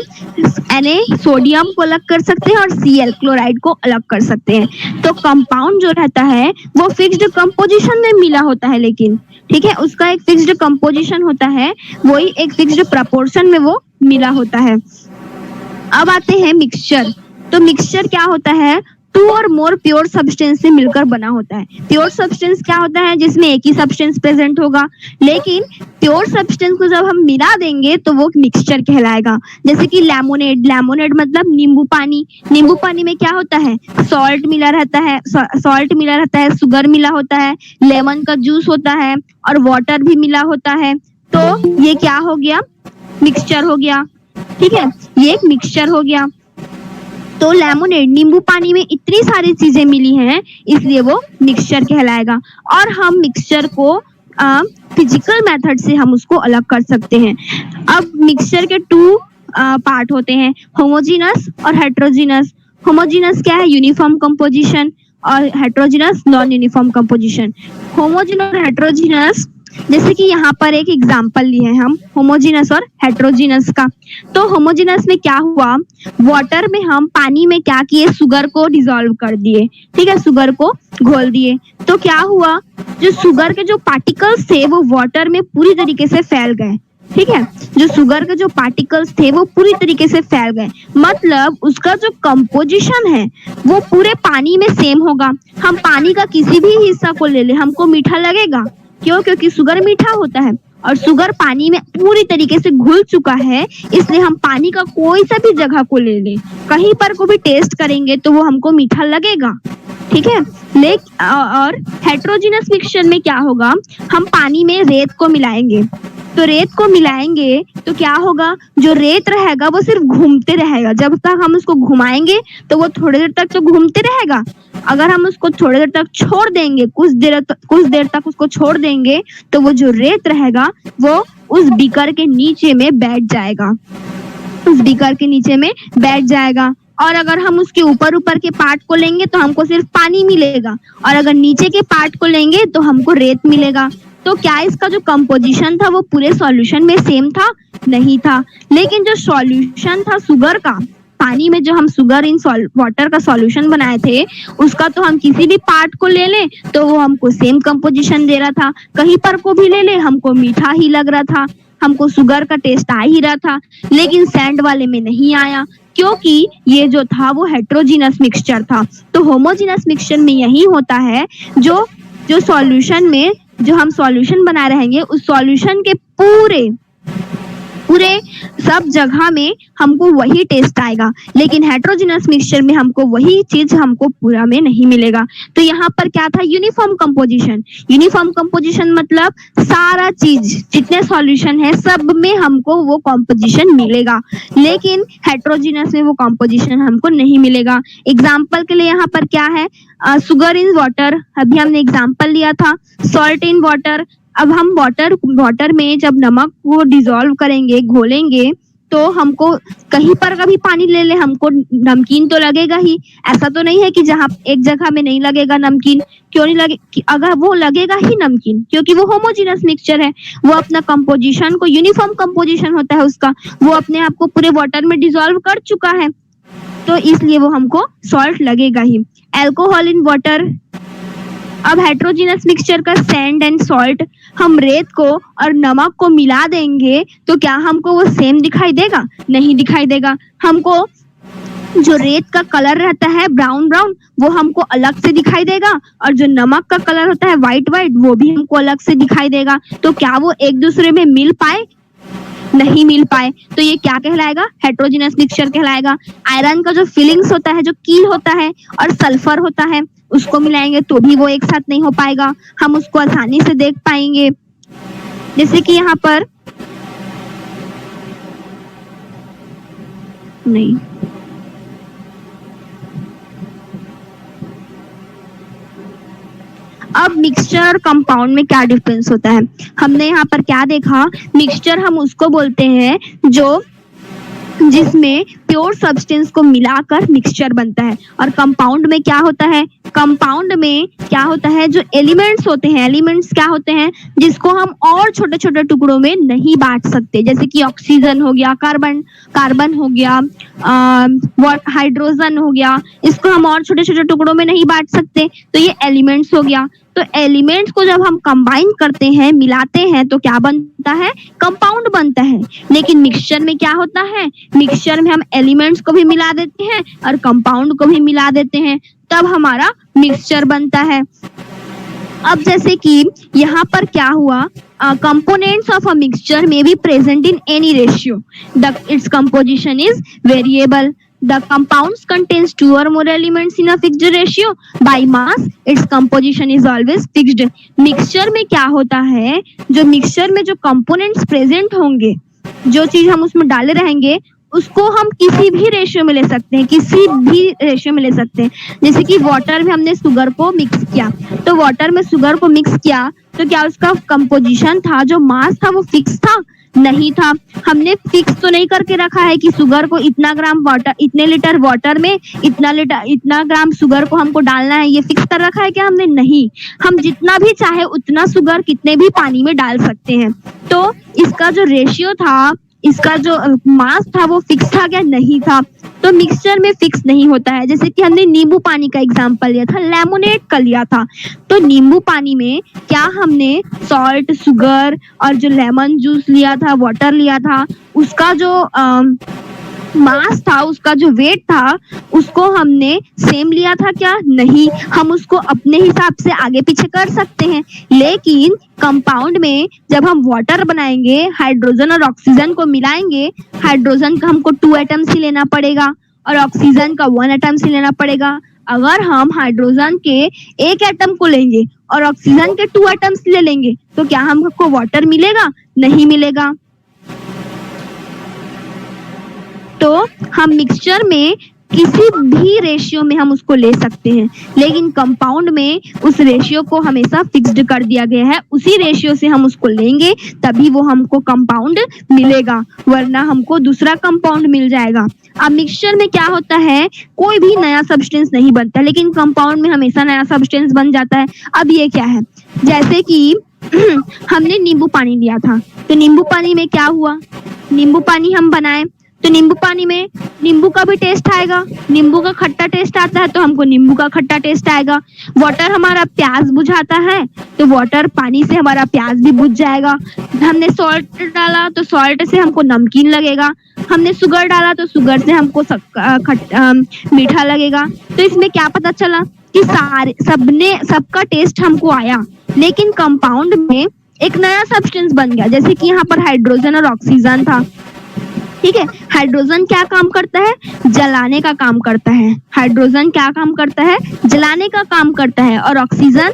Na सोडियम को अलग कर सकते हैं और Cl क्लोराइड को अलग कर सकते हैं। तो कंपाउंड जो रहता है वो फिक्स्ड कंपोजिशन में मिला होता है, लेकिन ठीक है, उसका एक फिक्स्ड कंपोजिशन होता है, वही एक फिक्स्ड प्रपोर्शन में वो मिला होता है। अब आते हैं मिक्सचर। तो मिक्सचर क्या होता है? 2 और मोर प्योर सब्सटेंस से मिलकर बना होता है। प्योर सब्सटेंस क्या होता है? जिसमें एक ही सब्सटेंस प्रेजेंट होगा, लेकिन प्योर सब्सटेंस को जब हम मिला देंगे तो वो मिक्सचर कहलाएगा। जैसे कि लेमोनेड, लेमोनेड मतलब नींबू पानी। नींबू पानी में क्या होता है? सॉल्ट मिला रहता है, सॉल्ट मिला रहता है, शुगर मिला होता है, लेमन का जूस होता है और वाटर भी मिला होता है। तो ये क्या हो गया? मिक्सचर हो गया। ठीक है, ये एक मिक्सचर हो गया। तो लेमोनेड, नींबू पानी में इतनी सारी चीजें मिली हैं, इसलिए वो मिक्सचर कहलाएगा। और हम मिक्सचर को फिजिकल मेथड से हम उसको अलग कर सकते हैं। अब मिक्सचर के 2 पार्ट होते हैं, होमोजीनस और हेट्रोजीनस। होमोजीनस क्या है? यूनिफॉर्म कंपोजिशन, और heterogeneous non uniform composition. Homogeneous और हेट्रोजीनस, जैसे कि यहाँ पर एक एग्जांपल लिए हैं हम होमोजीनस और हेट्रोजीनस का। तो होमोजीनस में क्या हुआ? वाटर में हम पानी में क्या किए? शुगर को डिसॉल्व कर दिए। ठीक है, शुगर को घोल दिए तो क्या हुआ? जो शुगर के जो पार्टिकल्स थे वो वाटर में पूरी तरीके से फैल गए। ठीक है, जो शुगर के जो पार्टिकल्स थे वो पूरी तरीके से फैल गए, मतलब उसका जो कंपोजिशन है वो पूरे पानी में सेम होगा। हम पानी का किसी भी हिस्सा को ले ले, हमको मीठा लगेगा। क्यों? क्योंकि शुगर मीठा होता है। और शुगर पानी में पूरी तरीके से घुल चुका है, इसलिए हम पानी का कोई सा भी जगह को ले लें, कहीं पर को भी टेस्ट करेंगे तो वो हमको मीठा लगेगा, ठीक है। और हेट्रोजीनस मिक्सचर में क्या होगा, हम पानी में रेत को मिलाएंगे, तो रेत को मिलाएंगे तो क्या होगा, जो रेत रहेगा वो सिर्फ घूमते रहेगा, जब तक हम उसको घुमाएंगे तो वो थोड़ी देर तक तो घूमते रहेगा। अगर हम उसको थोड़ी देर तक छोड़ देंगे, कुछ देर तक उसको छोड़ देंगे, तो वो जो रेत रहेगा वो उस बीकर के नीचे में बैठ जाएगा, उस बीकर के नीचे में बैठ जाएगा। और अगर हम उसके ऊपर के पार्ट को लेंगे तो हमको सिर्फ पानी मिलेगा, और अगर नीचे के पार्ट को लेंगे तो हमको रेत मिलेगा। तो क्या इसका जो कंपोजिशन था वो पूरे सॉल्यूशन में सेम था? नहीं था। लेकिन जो सॉल्यूशन था शुगर का, पानी में जो हम शुगर इन वाटर का सॉल्यूशन बनाए थे, उसका तो हम किसी भी पार्ट को ले लें तो वो हमको सेम कंपोजिशन दे रहा था, कहीं पर को भी ले ले हमको मीठा ही लग रहा था, हमको शुगर का टेस्ट आ ही रहा था। लेकिन सैंड वाले में नहीं आया, क्योंकि ये जो था वो हेट्रोजीनस मिक्सचर था। तो होमोजीनस मिक्सचर में यही होता है, जो सॉल्यूशन में जो हम सॉल्यूशन बना रहेंगे, उस सॉल्यूशन के पूरे सब जगह में हमको वही टेस्ट आएगा, लेकिन हेट्रोजीनस मिक्सचर में हमको वही चीज हमको पूरा में नहीं मिलेगा। तो यहाँ पर क्या था, यूनिफॉर्म कंपोजिशन। यूनिफॉर्म कंपोजिशन मतलब सारा चीज जितने सॉल्यूशन है सब में हमको वो कंपोजिशन मिलेगा, लेकिन हेट्रोजीनस में वो कंपोजिशन हमको नहीं मिलेगा। एग्जाम्पल के लिए यहाँ पर क्या है, शुगर इन वाटर, अभी हमने एग्जाम्पल लिया था, सॉल्ट इन वाटर। अब हम वाटर में जब नमक को डिसॉल्व करेंगे, घोलेंगे, तो हमको कहीं पर का भी पानी ले ले हमको नमकीन तो लगेगा ही। ऐसा तो नहीं है कि जहाँ एक जगह में नहीं लगेगा नमकीन, क्यों नहीं लगे, अगर वो लगेगा ही नमकीन, क्योंकि वो होमोजीनस मिक्सचर है, वो अपना कंपोजिशन को, यूनिफॉर्म कंपोजिशन होता है उसका, वो अपने आप को पूरे वाटर में डिसॉल्व कर चुका है, तो इसलिए वो हमको सॉल्ट लगेगा ही। Alcohol in water. अब हेट्रोजीनस मिक्सचर का सैंड एंड सॉल्ट, हम रेत को और नमक को मिला देंगे तो क्या हमको वो सेम दिखाई देगा? नहीं दिखाई देगा। हमको जो रेत का कलर रहता है ब्राउन ब्राउन, वो हमको अलग से दिखाई देगा, और जो नमक का कलर होता है व्हाइट व्हाइट, वो भी हमको अलग से दिखाई देगा। तो क्या वो एक दूसरे में मिल पाए? नहीं मिल पाए। तो ये क्या कहलाएगा? हेट्रोजीनस मिक्सचर कहलाएगा। आयरन का जो फिलिंग्स होता है, जो कील होता है और सल्फर होता है, उसको मिलाएंगे तो भी वो एक साथ नहीं हो पाएगा। हम उसको आसानी से देख पाएंगे, जैसे कि यहाँ पर नहीं, अब मिक्सचर और कंपाउंड में क्या डिफरेंस होता है? हमने यहाँ पर क्या देखा, मिक्सचर हम उसको बोलते हैं जो जिसमें प्योर सब्सटेंस को मिलाकर मिक्सचर बनता है, और कंपाउंड में क्या होता है, कंपाउंड में क्या होता है, जो एलिमेंट्स होते हैं, एलिमेंट्स क्या होते हैं जिसको हम और छोटे छोटे टुकड़ों में नहीं बांट सकते, जैसे कि ऑक्सीजन हो गया, कार्बन हो गया, हाइड्रोजन हो गया, इसको हम और छोटे छोटे टुकड़ों में नहीं बांट सकते, तो ये एलिमेंट्स हो गया। तो एलिमेंट्स को जब हम कंबाइन करते हैं, मिलाते हैं, तो क्या बनता है? कंपाउंड बनता है। लेकिन मिक्सचर में क्या होता है, मिक्सचर में हम एलिमेंट्स को भी मिला देते हैं और कंपाउंड को भी मिला देते हैं, तब हमारा मिक्सचर बनता है। अब जैसे कि यहाँ पर क्या हुआ, components of a mixture may be present in any ratio. Its composition is variable. The compounds contains two or more elements in a fixed ratio. By mass, its composition is always fixed. Mixture में क्या होता है, जो mixture में जो components present होंगे, जो चीज हम उसमें डाले रहेंगे, उसको हम किसी भी रेशियो में ले सकते हैं, किसी भी रेशियो में ले सकते हैं। जैसे कि वाटर में हमने शुगर को मिक्स किया, तो वाटर में शुगर को मिक्स किया तो क्या उसका कंपोजिशन था, जो मास था, वो फिक्स था? नहीं था। हमने फिक्स तो नहीं करके रखा है कि शुगर को इतना ग्राम वाटर, इतने लीटर वाटर में इतना ग्राम शुगर को हमको डालना है, ये फिक्स कर रखा है क्या हमने? नहीं। हम जितना भी चाहे उतना शुगर कितने भी पानी में डाल सकते हैं। तो इसका जो रेशियो था, इसका जो मास था, वो फिक्स था क्या? नहीं था। तो मिक्सचर में फिक्स नहीं होता है। जैसे कि हमने नींबू पानी का एग्जांपल लिया था, लेमोनेड का लिया था, तो नींबू पानी में क्या हमने सॉल्ट, शुगर और जो लेमन जूस लिया था, वाटर लिया था, उसका जो मास था, उसका जो वेट था, उसको हमने सेम लिया था क्या? नहीं। हम उसको अपने हिसाब से आगे पीछे कर सकते हैं, लेकिन कंपाउंड में जब हम वाटर बनाएंगे, हाइड्रोजन और ऑक्सीजन को मिलाएंगे, हाइड्रोजन का हमको 2 एटम्स ही लेना पड़ेगा और ऑक्सीजन का 1 एटम्स ही लेना पड़ेगा। अगर हम हाइड्रोजन के 1 एटम को लेंगे और ऑक्सीजन के 2 एटम्स ले लेंगे तो क्या हमको वाटर मिलेगा? नहीं मिलेगा। तो हम मिक्सचर में किसी भी रेशियो में हम उसको ले सकते हैं, लेकिन कंपाउंड में उस रेशियो को हमेशा फिक्स्ड कर दिया गया है। उसी रेशियो से हम उसको लेंगे तभी वो हमको कंपाउंड मिलेगा, वरना हमको दूसरा कंपाउंड मिल जाएगा। अब मिक्सचर में क्या होता है, कोई भी नया सब्सटेंस नहीं बनता, लेकिन कंपाउंड में हमेशा नया सब्सटेंस बन जाता है। अब ये क्या है, जैसे कि हमने नींबू पानी लिया था, तो नींबू पानी में क्या हुआ, नींबू पानी हम बनाए तो नींबू पानी में नींबू का भी टेस्ट आएगा, नींबू का खट्टा टेस्ट आता है तो हमको नींबू का खट्टा टेस्ट आएगा। वाटर हमारा प्यास बुझाता है तो वाटर पानी से हमारा प्यास भी बुझ जाएगा। हमने सॉल्ट डाला तो सॉल्ट से हमको नमकीन लगेगा, हमने शुगर डाला तो शुगर से हमको मीठा लगेगा। तो इसमें क्या पता चला कि सबका टेस्ट हमको आया, लेकिन कंपाउंड में एक नया सब्सटेंस बन गया। जैसे कि यहाँ पर हाइड्रोजन और ऑक्सीजन था, ठीक है। हाइड्रोजन क्या काम करता है, जलाने का काम करता है। हाइड्रोजन क्या काम करता है, जलाने का काम करता है, और ऑक्सीजन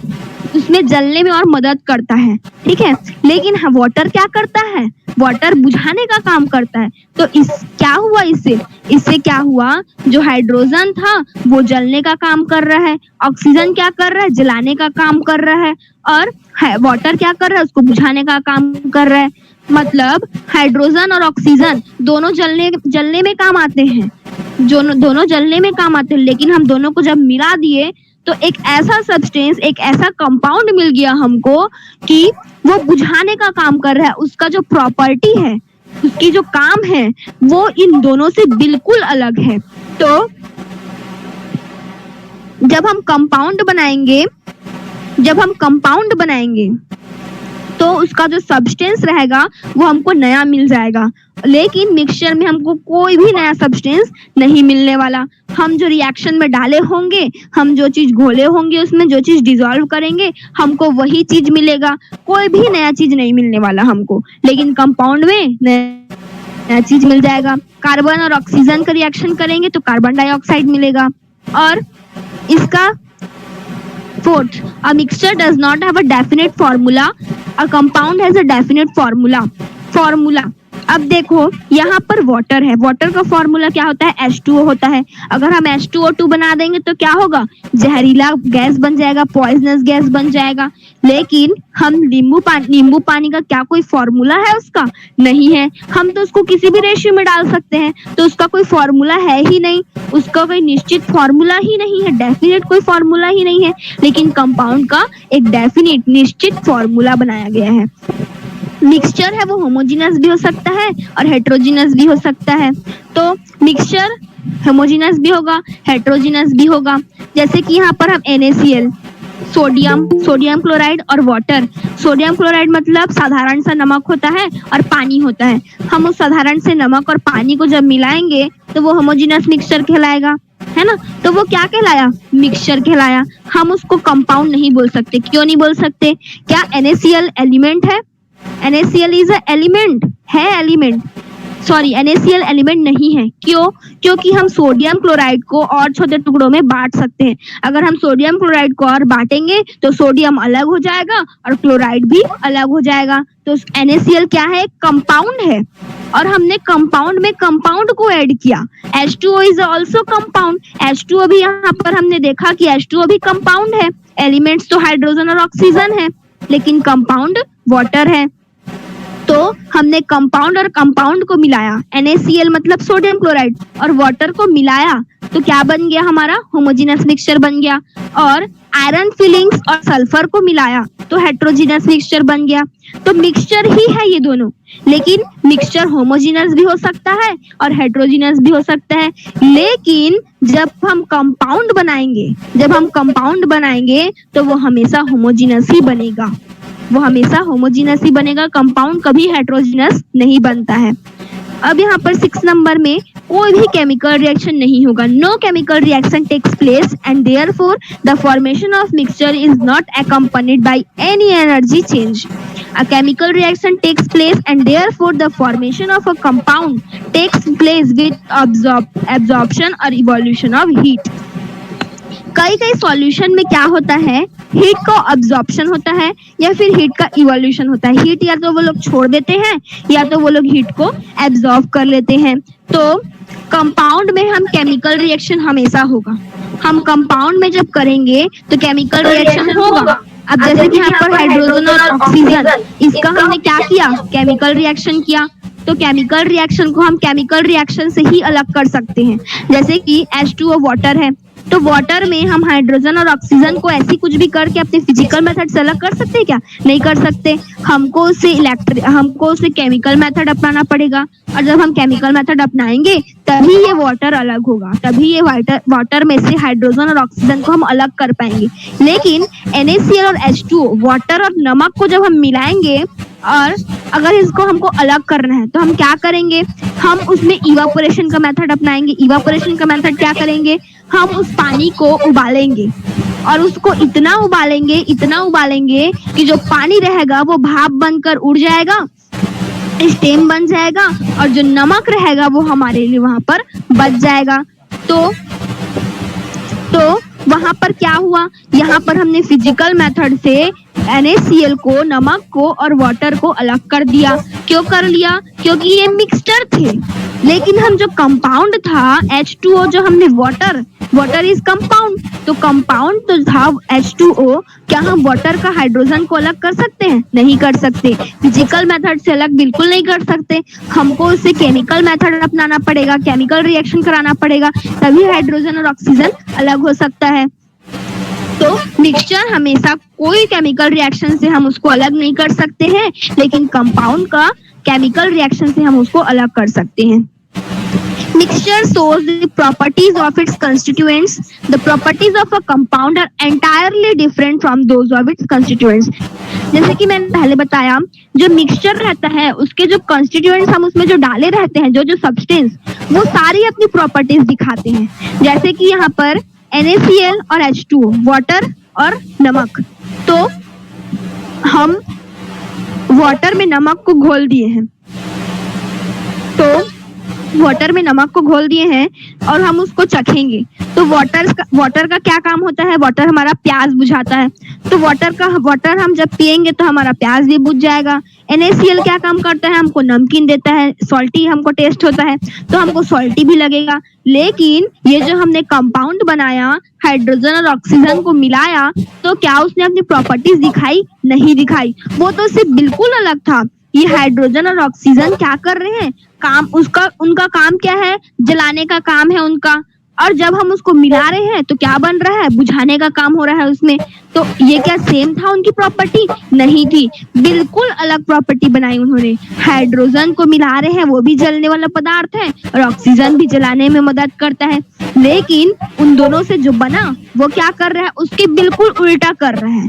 उसमें जलने में और मदद करता है, ठीक है। लेकिन वाटर क्या करता है, वाटर बुझाने का काम करता है। तो क्या हुआ, इससे क्या हुआ, जो हाइड्रोजन था वो जलने का काम कर रहा है, ऑक्सीजन क्या कर रहा है, जलाने का काम कर रहा है, और वाटर क्या कर रहा है, उसको बुझाने का काम कर रहा है। मतलब हाइड्रोजन और ऑक्सीजन दोनों जलने में काम आते हैं, दोनों जलने में काम आते हैं, लेकिन हम दोनों को जब मिला दिए तो एक ऐसा सब्सटेंस, एक ऐसा कंपाउंड मिल गया हमको कि वो बुझाने का काम कर रहा है। उसका जो प्रॉपर्टी है, उसकी जो काम है, वो इन दोनों से बिल्कुल अलग है। तो जब हम कंपाउंड बनाएंगे तो उसका जो सब्सटेंस रहेगा वो हमको नया मिल जाएगा, लेकिन मिक्सचर में हमको कोई भी नया सब्सटेंस नहीं मिलने वाला। हम जो रिएक्शन में डाले होंगे, हम जो चीज घोले होंगे, उसमें जो चीज डिसॉल्व करेंगे, हमको वही चीज मिलेगा, कोई भी नया चीज नहीं मिलने वाला हमको। लेकिन कंपाउंड में नया चीज मिल जाएगा। कार्बन और ऑक्सीजन का रिएक्शन करेंगे तो कार्बन डाइऑक्साइड मिलेगा। और इसका fourth, a mixture does not have a definite formula, a compound has a definite formula। अब देखो यहाँ पर वाटर है, वाटर का फॉर्मूला क्या होता है, H2O होता है। अगर हम H2O2 बना देंगे तो क्या होगा, जहरीला गैस बन जाएगा, पॉइजनस गैस बन जाएगा। लेकिन हम नींबू पानी का क्या कोई फॉर्मूला है, उसका नहीं है। हम तो उसको किसी भी रेशियो में डाल सकते हैं, तो उसका कोई फॉर्मूला है ही नहीं, उसका कोई निश्चित फॉर्मूला ही नहीं है, डेफिनेट कोई फॉर्मूला ही नहीं है। लेकिन कंपाउंड का एक डेफिनेट निश्चित फॉर्मूला बनाया गया है। मिक्सचर है वो होमोजेनस भी हो सकता है और हेट्रोजीनस भी हो सकता है। तो मिक्सचर होमोजेनस भी होगा, हेट्रोजीनस भी होगा। जैसे कि यहाँ पर हम NaCl, सोडियम क्लोराइड और वाटर। सोडियम क्लोराइड मतलब साधारण सा नमक होता है और पानी होता है। हम उस साधारण से नमक और पानी को जब मिलाएंगे तो वो होमोजेनस मिक्सचर कहलाएगा, है ना। तो वो क्या कहलाया, मिक्सचर कहलाया। हम उसको कंपाउंड नहीं बोल सकते। क्यों नहीं बोल सकते, क्या NaCl एलिमेंट है, NaCl इज अ एलिमेंट, है एलिमेंट, सॉरी NaCl एलिमेंट नहीं है। क्यों, क्योंकि हम सोडियम क्लोराइड को और छोटे टुकड़ों में बांट सकते हैं। अगर हम सोडियम क्लोराइड को और बांटेंगे तो सोडियम अलग हो जाएगा और क्लोराइड भी अलग हो जाएगा। तो NaCl क्या है, कंपाउंड है, और हमने कंपाउंड में कंपाउंड को ऐड किया। H2O is also compound. H2O भी यहाँ पर हमने देखा कि H2O भी कंपाउंड है। एलिमेंट्स तो हाइड्रोजन और ऑक्सीजन है, लेकिन कंपाउंड वाटर है। तो हमने कंपाउंड और कंपाउंड को मिलाया, NaCl मतलब सोडियम क्लोराइड, और वाटर को मिलाया तो क्या बन गया, हमारा होमोजेनस मिक्सचर बन गया। और आयरन फिलिंग्स और सल्फर को मिलाया तो हेट्रोजीनस मिक्सचर बन गया। तो मिक्सचर ही है ये दोनों, लेकिन मिक्सचर होमोजेनस भी हो सकता है और हेट्रोजीनस भी हो सकता है। लेकिन जब हम कंपाउंड बनाएंगे तो वो हमेशा होमोजेनस ही बनेगा, कंपाउंड कभी हेट्रोजीनस नहीं बनता है। अब यहाँ पर 6 नंबर में कोई भी केमिकल रिएक्शन नहीं होगा. No chemical reaction takes place and therefore the formation of mixture is not accompanied by any energy change. A chemical reaction takes place and therefore the formation of a compound takes place with absorption or evolution of heat. कई कई solution में क्या होता है, heat का absorption होता है या फिर हीट का इवोल्यूशन होता है. हीट या तो वो लोग छोड़ देते हैं या तो वो लोग हीट को एब्जॉर्ब कर लेते हैं. तो कंपाउंड में हम केमिकल रिएक्शन हमेशा होगा. हम कंपाउंड में जब करेंगे तो केमिकल रिएक्शन होगा. अब जैसे कि यहाँ पर हाइड्रोजन और ऑक्सीजन, इसका हमने क्या किया, केमिकल रिएक्शन किया. तो केमिकल रिएक्शन को हम केमिकल रिएक्शन से ही अलग कर सकते हैं. जैसे कि H2O वाटर है, तो वाटर में हम हाइड्रोजन और ऑक्सीजन को ऐसी कुछ भी करके अपने फिजिकल मेथड से अलग कर सकते हैं क्या? नहीं कर सकते. हमको उसे केमिकल मेथड अपनाना पड़ेगा. और जब हम केमिकल मेथड अपनाएंगे तभी ये वाटर अलग होगा, तभी ये वाटर में से हाइड्रोजन और ऑक्सीजन को हम अलग कर पाएंगे. लेकिन NaCl और H2O वाटर और नमक को जब हम मिलाएंगे और अगर इसको हमको अलग करना है तो हम क्या करेंगे, हम उसमें इवापोरेशन का मेथड अपनाएंगे. इवापोरेशन का मेथड क्या करेंगे, हम उस पानी को उबालेंगे और उसको इतना उबालेंगे कि जो पानी रहेगा वो भाप बनकर उड़ जाएगा, स्टेम बन जाएगा और जो नमक रहेगा वो हमारे लिए वहां पर बच जाएगा. तो वहां पर क्या हुआ, यहाँ पर हमने फिजिकल मेथड से NaCl को, नमक को और वाटर को अलग कर दिया. क्यों कर लिया, क्योंकि ये मिक्सचर थे. लेकिन हम जो कंपाउंड था H2O, जो हमने वाटर इज कंपाउंड, तो कंपाउंड तो था H2O, क्या हम वाटर का हाइड्रोजन को अलग कर सकते हैं? नहीं कर सकते. फिजिकल मेथड से अलग बिल्कुल नहीं कर सकते. हमको उससे केमिकल मेथड अपनाना पड़ेगा, केमिकल रिएक्शन कराना पड़ेगा, तभी हाइड्रोजन और ऑक्सीजन अलग हो सकता है. तो मिक्सचर हमेशा कोई केमिकल रिएक्शन से हम उसको अलग नहीं कर सकते हैं, लेकिन कंपाउंड का केमिकल रिएक्शन से हम उसको अलग कर सकते हैं. Mixture shows the properties of its constituents. The properties of a compound are entirely different from those of its constituents. जैसे कि मैंने पहले बताया, जो मिक्सचर रहता है उसके जो कंस्टिट्यूएंट्स हम उसमें जो डाले रहते हैं, जो सब्सटेंस, वो सारी अपनी प्रॉपर्टीज दिखाते हैं. जैसे कि यहाँ पर NaCl और H2O, वाटर और नमक. तो हम वाटर में नमक को घोल दिए हैं, और हम उसको चखेंगे. तो वाटर का क्या काम होता है, वाटर हमारा प्यास बुझाता है. तो वाटर हम जब पिएंगे तो हमारा प्यास भी बुझ जाएगा. NaCl क्या काम करता है, हमको नमकीन देता है, सॉल्टी हमको टेस्ट होता है, तो हमको सॉल्टी भी लगेगा. लेकिन ये जो हमने कंपाउंड बनाया, हाइड्रोजन और ऑक्सीजन को मिलाया, तो क्या उसने अपनी प्रॉपर्टीज दिखाई? नहीं दिखाई. वो तो उससे बिल्कुल अलग था. ये हाइड्रोजन और ऑक्सीजन क्या कर रहे हैं, उनका काम क्या है, जलाने का काम है उनका. और जब हम उसको मिला रहे हैं तो क्या बन रहा है, बुझाने का काम हो रहा है उसमें. तो ये क्या सेम था उनकी प्रॉपर्टी? नहीं थी, बिल्कुल अलग प्रॉपर्टी बनाई उन्होंने. हाइड्रोजन को मिला रहे हैं, वो भी जलने वाला पदार्थ है, और ऑक्सीजन भी जलाने में मदद करता है. लेकिन उन दोनों से जो बना वो क्या कर रहा है, उसके बिल्कुल उल्टा कर रहा है.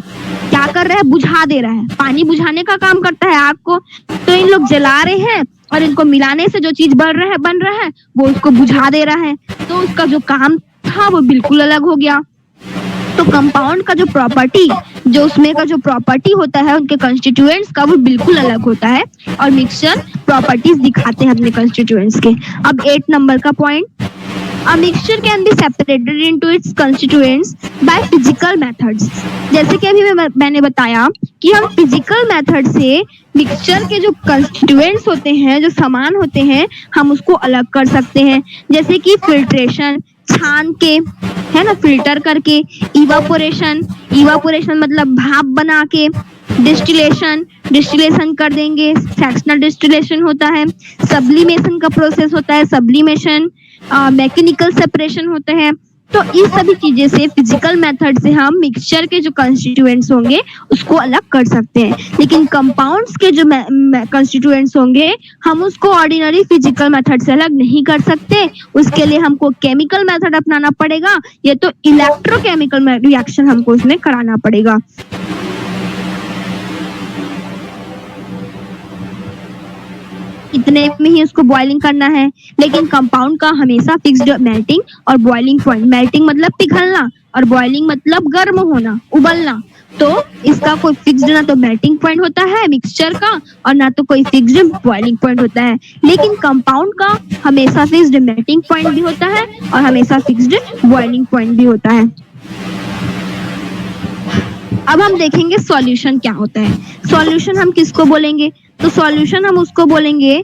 क्या कर रहा है, बुझा दे रहा है. पानी बुझाने का काम करता है आग को, तो इन लोग जला रहे हैं और इनको मिलाने से जो चीज बन रहा है वो उसको बुझा दे रहा है. तो उसका जो काम था वो बिल्कुल अलग हो गया. तो कंपाउंड का जो प्रॉपर्टी होता है उनके कंस्टिट्यूएंट्स का, वो बिल्कुल अलग होता है. और मिक्सचर प्रॉपर्टीज दिखाते हैं अपने कंस्टिट्यूएंट्स के. अब 8 नंबर का point, A mixture can be separated into its constituents by physical methods. जैसे कि अभी मैंने बताया कि हम फिजिकल मेथड से मिक्सचर के जो कंस्टिट्यूएंट्स होते हैं, जो सामान होते हैं, हम उसको अलग कर सकते हैं. जैसे कि फिल्ट्रेशन, छान के, है ना, फिल्टर करके. इवापोरेशन मतलब भाप बना के. डिस्टिलेशन कर देंगे, फ्रैक्शनल डिस्टिलेशन होता है. सब्लिमेशन का प्रोसेस होता है, सब्लिमेशन. मैकेनिकल सेपरेशन होते हैं. तो इस सभी चीजें से, फिजिकल मेथड से हम मिक्सचर के जो कंस्टिट्यूएंट्स होंगे उसको अलग कर सकते हैं. लेकिन कंपाउंड्स के जो कंस्टिट्यूएंट्स होंगे, हम उसको ऑर्डिनरी फिजिकल मेथड से अलग नहीं कर सकते. उसके लिए हमको केमिकल मेथड अपनाना पड़ेगा, या तो इलेक्ट्रोकेमिकल रिएक्शन हमको उसमें कराना पड़ेगा. इतने में ही उसको बॉइलिंग करना है। लेकिन कंपाउंड का हमेशा फिक्स्ड मेल्टिंग और बॉइलिंग पॉइंट, मेल्टिंग मतलब पिघलना और बॉइलिंग मतलब गर्म होना, उबलना। तो इसका कोई फिक्स्ड ना तो मेल्टिंग पॉइंट होता है मिक्सचर का और ना तो कोई फिक्स्ड बॉइलिंग पॉइंट होता है। लेकिन कंपाउंड का हमेशा फिक्स्ड मेल्टिंग पॉइंट भी होता है और हमेशा फिक्स्ड बॉइलिंग पॉइंट भी होता है। अब हम देखेंगे सॉल्यूशन क्या होता है। सॉल्यूशन हम किसको बोलेंगे? तो सॉल्यूशन हम उसको बोलेंगे,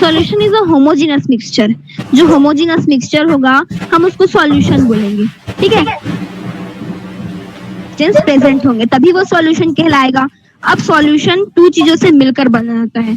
solution is a homogeneous mixture. जो होमोजेनस मिक्सचर होगा हम उसको सॉल्यूशन बोलेंगे, ठीक है। प्रेजेंट होंगे तभी वो सॉल्यूशन कहलाएगा। अब सॉल्यूशन दो चीजों से मिलकर बना होता है।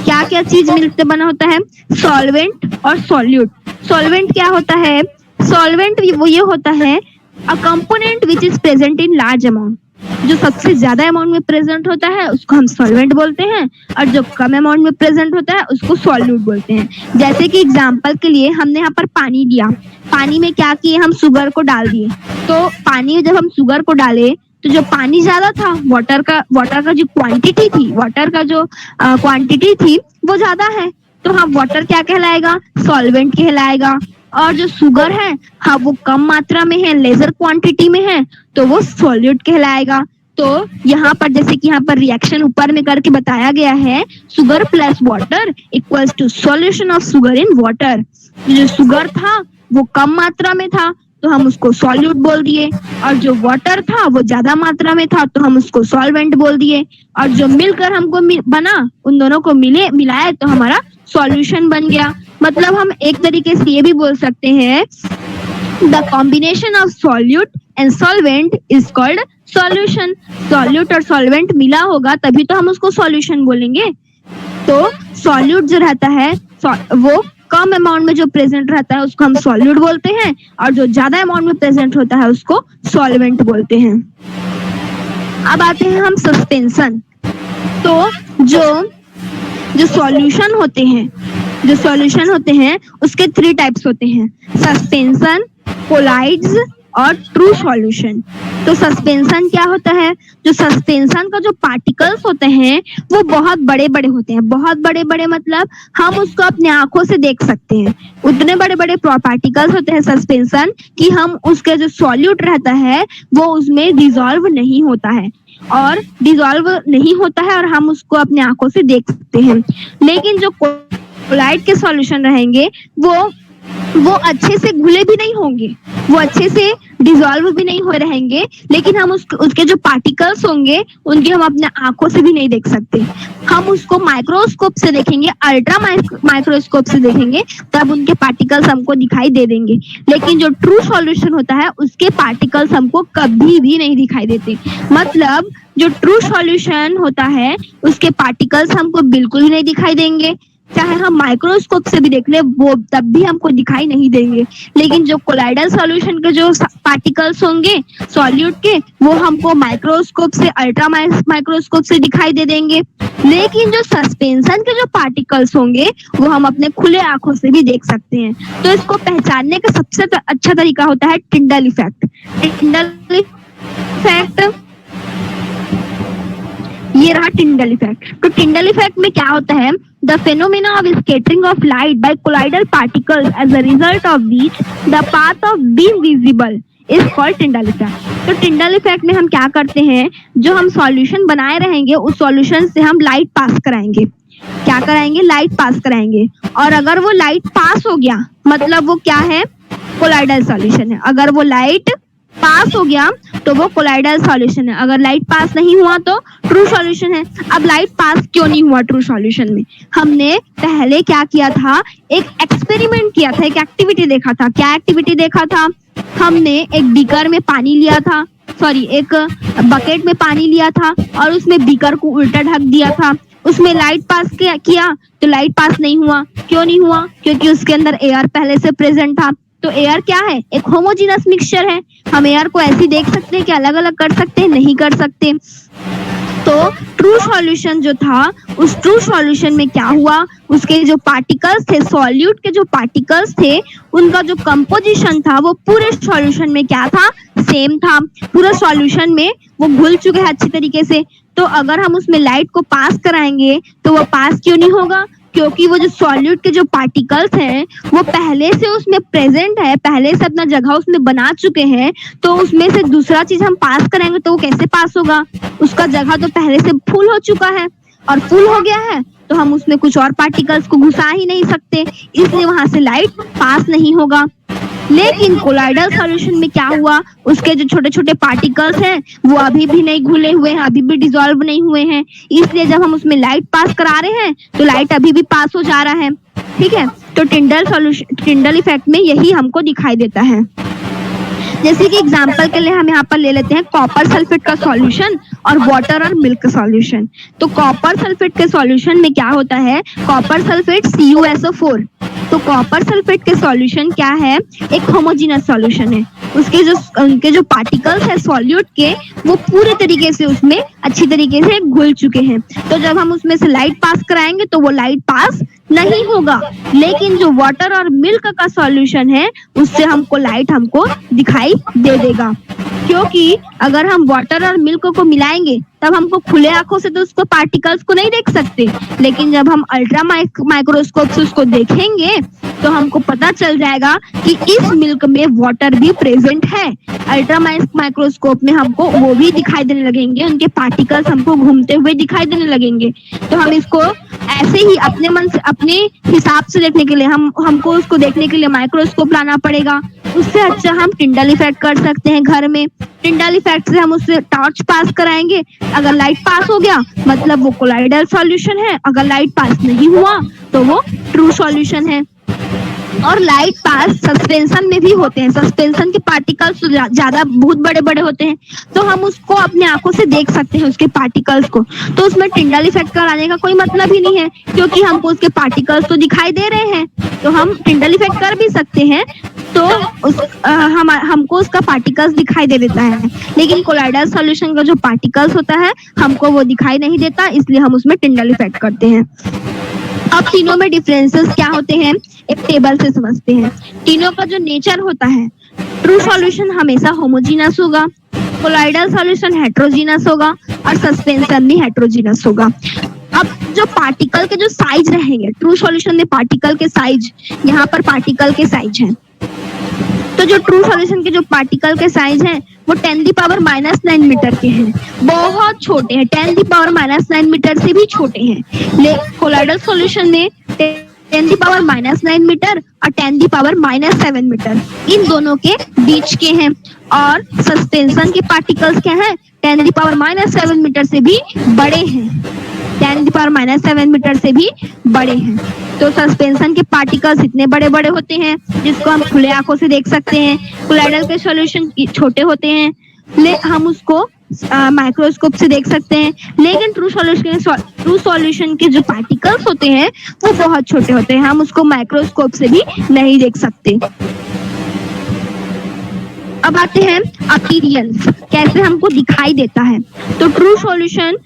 क्या क्या चीज मिलकर बना होता है? सॉल्वेंट और सॉल्यूट। सॉल्वेंट क्या होता है? सॉल्वेंट वो ये होता है a component which is present in large amount. जो सबसे ज्यादा अमाउंट में प्रेजेंट होता है उसको हम सॉल्वेंट बोलते हैं और जो कम अमाउंट में प्रेजेंट होता है उसको सॉल्यूट बोलते हैं। जैसे कि एग्जांपल के लिए हमने यहाँ पर पानी लिया, पानी में क्या किए हम शुगर को डाल दिए। तो पानी में जब हम शुगर को डाले तो जो पानी ज्यादा था, वाटर का जो क्वांटिटी थी, वाटर का जो क्वांटिटी थी वो ज्यादा है, तो हाँ वाटर क्या कहलाएगा? सॉल्वेंट कहलाएगा। और जो शुगर है हाँ वो कम मात्रा में है, लेजर क्वांटिटी में है, तो वो सॉल्यूट कहलाएगा। तो यहाँ पर जैसे कि यहाँ पर रिएक्शन ऊपर में करके बताया गया है, sugar plus water equals to solution of sugar in water. जो शुगर था वो कम मात्रा में था तो हम उसको सॉल्यूट बोल दिए, और जो वाटर था वो ज्यादा मात्रा में था तो हम उसको सॉल्वेंट बोल दिए, और जो मिलकर हमको बना, उन दोनों को मिलाए तो हमारा सॉल्यूशन बन गया। मतलब हम एक तरीके से ये भी बोल सकते हैं the combination of solute and solvent is called solution. Solute और सॉल्वेंट मिला होगा तभी तो हम उसको सॉल्यूशन बोलेंगे। तो सॉल्यूट जो रहता है वो कम अमाउंट में जो प्रेजेंट रहता है उसको हम सॉल्यूट बोलते हैं, और जो ज्यादा अमाउंट में प्रेजेंट होता है उसको सॉल्वेंट बोलते हैं। अब आते हैं हम सस्पेंशन। तो जो सॉल्यूशन होते हैं उसके 3 टाइप्स होते हैं, सस्पेंशन, कोलाइड्स और ट्रू सॉल्यूशन। तो सस्पेंशन क्या होता है? जो सस्पेंशन का जो पार्टिकल्स होते हैं वो बहुत बड़े बड़े होते हैं। बहुत बड़े बड़े मतलब हम उसको अपने आंखों से देख सकते हैं। उतने बड़े बड़े पार्टिकल्स होते हैं सस्पेंशन कि हम उसके जो सॉल्यूट रहता है वो उसमें डिसॉल्व नहीं होता है, और हम उसको अपने आंखों से देख सकते हैं। लेकिन जो कोलाइड के सॉल्यूशन रहेंगे वो अच्छे से घुले भी नहीं होंगे, वो अच्छे से डिसॉल्व भी नहीं हो रहेंगे, लेकिन हम उसके जो पार्टिकल्स होंगे उनके हम अपने आंखों से भी नहीं देख सकते। हम उसको माइक्रोस्कोप से देखेंगे, अल्ट्रा माइक्रोस्कोप से देखेंगे, तब उनके पार्टिकल्स हमको दिखाई दे देंगे। लेकिन जो ट्रू सॉल्यूशन होता है उसके पार्टिकल्स हमको कभी भी नहीं दिखाई देते। मतलब जो ट्रू सॉल्यूशन होता है उसके पार्टिकल्स हमको बिल्कुल भी नहीं दिखाई देंगे, चाहे हम माइक्रोस्कोप से भी देख ले वो तब भी हमको दिखाई नहीं देंगे। लेकिन जो कोलाइडल सॉल्यूशन के जो पार्टिकल्स होंगे सॉल्यूट के, वो हमको माइक्रोस्कोप से, अल्ट्रा माइक्रोस्कोप से दिखाई दे देंगे। लेकिन जो सस्पेंशन के जो पार्टिकल्स होंगे वो हम अपने खुले आंखों से भी देख सकते हैं। तो इसको पहचानने का सबसे अच्छा तरीका होता है टिंडल इफेक्ट। ये रहा टिंडल इफेक्ट। तो टिंडल इफेक्ट में क्या होता है? The phenomena of scattering of light by colloidal particles as a result of which the path of beam visible is called Tyndall effect। तो टिंडल इफेक्ट में हम क्या करते हैं, जो हम सॉल्यूशन बनाए रहेंगे उस सॉल्यूशन से हम लाइट पास कराएंगे। क्या कराएंगे? लाइट पास कराएंगे, और अगर वो लाइट पास हो गया मतलब वो क्या है? कोलाइडल सॉल्यूशन है। अगर वो लाइट पास हो गया तो वो कोलाइडल सॉल्यूशन है, अगर लाइट पास नहीं हुआ तो ट्रू सॉल्यूशन है। अब लाइट पास क्यों नहीं हुआ ट्रू सॉल्यूशन में? हमने पहले क्या किया था? एक एक्सपेरिमेंट किया था, एक एक्टिविटी देखा था। क्या एक्टिविटी देखा था? हमने एक बीकर में पानी लिया था, एक बकेट में पानी लिया था और उसमें बीकर को उल्टा ढक दिया था। उसमें लाइट पास किया तो लाइट पास नहीं हुआ। क्यों नहीं हुआ? क्योंकि उसके अंदर एयर पहले से प्रेजेंट था। तो एयर क्या है? एक होमोजेनस मिक्सचर है। हम एयर को ऐसे देख सकते हैं कि अलग अलग कर सकते हैं? नहीं कर सकते। तो ट्रू सॉल्यूशन जो था, उस ट्रू सॉल्यूशन में क्या हुआ? उसके जो पार्टिकल्स थे, सॉल्यूट के जो पार्टिकल्स थे, उनका जो कंपोजिशन था वो पूरे सॉल्यूशन में क्या था? सेम था। पूरे सॉल्यूशन में वो घुल चुके हैं अच्छी तरीके से। तो अगर हम उसमें लाइट को पास कराएंगे तो वो पास क्यों नहीं होगा? क्योंकि वो जो सॉल्यूट के जो पार्टिकल्स हैं वो पहले से उसमें प्रेजेंट है, पहले से अपना जगह उसमें बना चुके हैं, तो उसमें से दूसरा चीज हम पास करेंगे तो वो कैसे पास होगा? उसका जगह तो पहले से फुल हो चुका है, और फुल हो गया है तो हम उसमें कुछ और पार्टिकल्स को घुसा ही नहीं सकते, इसलिए वहां से लाइट पास नहीं होगा। लेकिन कोलाइडल सॉल्यूशन में क्या हुआ, उसके जो छोटे छोटे पार्टिकल्स हैं वो अभी भी नहीं घुले हुए हैं, अभी भी डिसॉल्व नहीं हुए हैं, इसलिए जब हम उसमें लाइट पास करा रहे हैं तो लाइट अभी भी पास हो जा रहा है। ठीक है, तो टिंडल इफेक्ट में यही हमको दिखाई देता है। जैसे कि एग्जांपल के लिए हम यहाँ पर ले लेते हैं कॉपर सल्फेट का सॉल्यूशन और वाटर और मिल्क सॉल्यूशन। तो कॉपर सल्फेट के सॉल्यूशन में क्या होता है, कॉपर सल्फेट CuSO4। तो कॉपर सल्फेट के सॉल्यूशन क्या है, एक होमोजेनस सॉल्यूशन है। उनके जो पार्टिकल्स है सॉल्यूट के वो पूरे तरीके से उसमें अच्छी तरीके से घुल चुके हैं, तो जब हम उसमें से लाइट पास कराएंगे तो वो लाइट पास नहीं होगा। लेकिन जो वाटर और मिल्क का सॉल्यूशन है उससे हमको लाइट हमको दिखाई दे देगा, क्योंकि अगर हम वाटर और मिल्क को मिलाएंगे तब हमको खुले आंखों से तो उसको पार्टिकल्स को नहीं देख सकते, लेकिन जब हम अल्ट्रा माइक्रोस्कोप से उसको देखेंगे तो हमको पता चल जाएगा कि इस मिल्क में वाटर भी प्रेजेंट है। अल्ट्रा माइक्रोस्कोप में हमको वो भी दिखाई देने लगेंगे, उनके पार्टिकल्स हमको घूमते हुए दिखाई देने लगेंगे। तो हम इसको ऐसे ही अपने मन से अपने हिसाब से देखने के लिए हमको उसको देखने के लिए माइक्रोस्कोप लाना पड़ेगा। उससे अच्छा हम टिंडल इफेक्ट कर सकते हैं घर में। टिंडल इफेक्ट से हम उससे टॉर्च पास कराएंगे, अगर लाइट पास हो गया मतलब वो कोलाइडल सॉल्यूशन है, अगर लाइट पास नहीं हुआ तो वो ट्रू सॉल्यूशन है। और लाइट पास सस्पेंशन में भी होते हैं, सस्पेंशन के पार्टिकल्स ज्यादा बहुत बड़े बड़े होते हैं, तो हम उसको अपने आंखों से देख सकते हैं उसके पार्टिकल्स को। तो उसमें टिंडल इफेक्ट कराने का कोई मतलब ही नहीं है, क्योंकि हमको उसके पार्टिकल्स तो दिखाई दे रहे हैं, तो हम टिंडल इफेक्ट कर भी सकते हैं, तो हमको उसका पार्टिकल्स दिखाई दे देता है। लेकिन कोलाइडल सॉल्यूशन का जो पार्टिकल्स होता है हमको वो दिखाई नहीं देता, इसलिए हम उसमें टिंडल इफेक्ट करते हैं। अब तीनों में डिफरेंसेस क्या होते हैं एक टेबल से समझते हैं। तीनों का जो नेचर होता है, ट्रू सॉल्यूशन हमेशा होमोजेनस होगा, कोलाइडल सॉल्यूशन हेटेरोजेनस होगा और सस्पेंशन भी हेटेरोजेनस होगा। अब जो पार्टिकल के जो साइज रहेंगे, ट्रू सॉल्यूशन में पार्टिकल के साइज, यहाँ पर पार्टिकल के साइज हैं, तो जो ट्रू सॉल्यूशन के जो पार्टिकल के साइज हैं वो 10⁻⁹ मीटर के हैं, बहुत छोटे हैं, 10⁻⁹ मीटर से भी छोटे हैं। लेकिन कोलाइडल सॉल्यूशन में 10⁻⁹ मीटर और 10⁻⁷ मीटर इन दोनों के बीच के हैं। और सस्पेंशन के पार्टिकल्स क्या हैं, 10⁻⁷ मीटर से भी बड़े हैं, 10⁻⁷ मीटर से भी बड़े हैं। तो सस्पेंशन के पार्टिकल्स इतने बड़े बड़े होते हैं जिसको हम खुले आंखों से देख सकते हैं। कोलाइडल के सॉल्यूशन छोटे होते हैं, हम उसको माइक्रोस्कोप से देख सकते हैं। लेकिन ट्रू सॉल्यूशन के जो पार्टिकल्स होते हैं वो बहुत छोटे होते हैं, हम उसको माइक्रोस्कोप से भी नहीं देख सकते। अब आते हैं अपीयरेंस, कैसे हमको दिखाई देता है। तो ट्रू सॉल्यूशन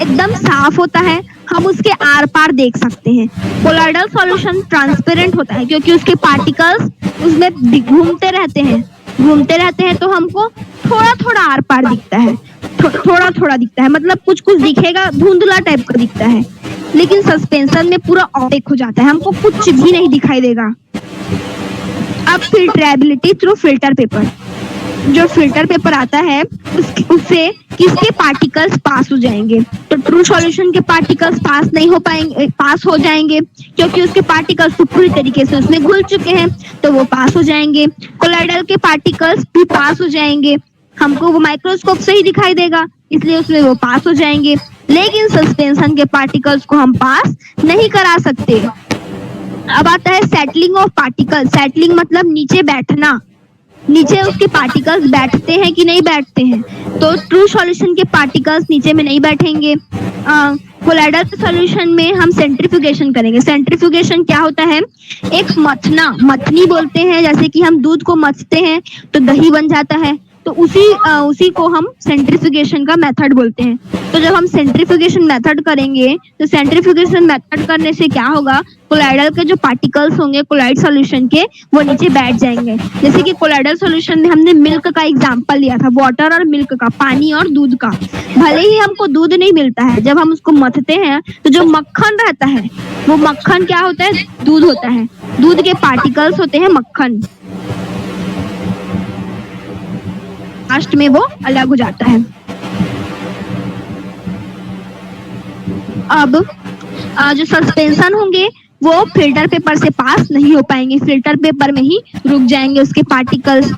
एकदम साफ होता है, हम उसके आर पार देख सकते हैं। कोलाइडल सॉल्यूशन ट्रांसपेरेंट होता है क्योंकि उसके पार्टिकल्स उसमें घूमते रहते हैं, तो हमको थोड़ा थोड़ा आर पार दिखता है, थोड़ा थोड़ा दिखता है, मतलब कुछ कुछ दिखेगा, धुंधला टाइप का दिखता है। लेकिन सस्पेंशन में पूरा ऑपेक हो जाता है, हमको कुछ भी नहीं दिखाई देगा। अब फिल्ट्रेबिलिटी थ्रू फिल्टर पेपर, जो फिल्टर पेपर आता है उससे किसके पार्टिकल्स पास हो जाएंगे, तो ट्रू सॉल्यूशन के पार्टिकल्स पास नहीं हो पाएंगे, पास हो जाएंगे क्योंकि उसके पार्टिकल्स तो पूरी तरीके से उसमें घुल चुके हैं, तो वो पास हो जाएंगे। कोलाइडल के पार्टिकल्स भी पास हो जाएंगे, हमको वो माइक्रोस्कोप से ही दिखाई देगा, इसलिए उसमें वो पास हो जाएंगे। लेकिन सस्पेंशन के पार्टिकल्स को हम पास नहीं करा सकते। अब आता है सेटलिंग ऑफ पार्टिकल। सेटलिंग मतलब नीचे बैठना, नीचे उसके पार्टिकल्स बैठते हैं कि नहीं बैठते हैं, तो ट्रू सॉल्यूशन के पार्टिकल्स नीचे में नहीं बैठेंगे। कोलाइडल सॉल्यूशन में हम सेंट्रीफ्यूगेशन करेंगे। सेंट्रीफ्यूगेशन क्या होता है, एक मथनी बोलते हैं, जैसे कि हम दूध को मथते हैं तो दही बन जाता है, तो उसी को हम सेंट्रीफ्यूगेशन का मेथड बोलते हैं। तो जब हम सेंट्रीफ्यूगेशन मेथड करेंगे तो सेंट्रीफ्यूगेशन मेथड करने से क्या होगा, कोलाइडल के जो पार्टिकल्स होंगे कोलाइड सॉल्यूशन के, वो नीचे बैठ जाएंगे। जैसे कि कोलाइडल सॉल्यूशन में हमने मिल्क का एग्जांपल लिया था, वाटर और मिल्क का, पानी और दूध का। भले ही हमको दूध नहीं मिलता है, जब हम उसको मथते हैं तो जो मक्खन रहता है वो मक्खन क्या होता है, दूध होता है। दूध के पार्टिकल्स होते हैं मक्खन, लास्ट में वो अलग हो जाता है। अब जो सस्पेंशन होंगे वो फिल्टर पेपर से पास नहीं हो पाएंगे, फिल्टर पेपर में ही रुक जाएंगे उसके पार्टिकल्स।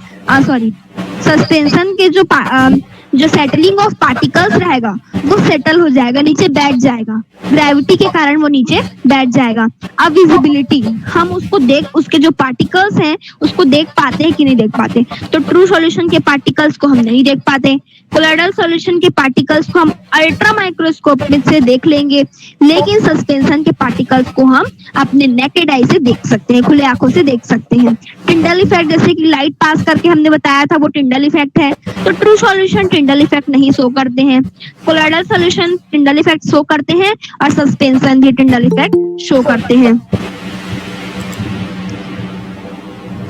सस्पेंशन के जो सेटलिंग ऑफ पार्टिकल्स रहेगा वो सेटल हो जाएगा, नीचे बैठ जाएगा, ग्रेविटी के कारण वो नीचे बैठ जाएगा। अब विजिबिलिटी, हम उसके जो पार्टिकल्स हैं उसको देख पाते हैं कि नहीं देख पाते, तो ट्रू सॉल्यूशन के पार्टिकल्स को हम नहीं देख पाते। कोलाइडल सॉल्यूशन के पार्टिकल्स को हम अल्ट्रा माइक्रोस्कोप से देख लेंगे, लेकिन सस्पेंशन के पार्टिकल्स को हम अपने नेकेड आई से देख सकते हैं, खुले आंखों से देख सकते हैं। टिंडल इफेक्ट, जैसे कि लाइट पास करके हमने बताया था, वो टिंडल इफेक्ट है, तो ट्रू सॉल्यूशन टिंडल इफेक्ट नहीं शो करते हैं। Colloidal solution Tyndall effect show करते हैं और सस्पेंशन भी टिंडल इफेक्ट शो करते हैं।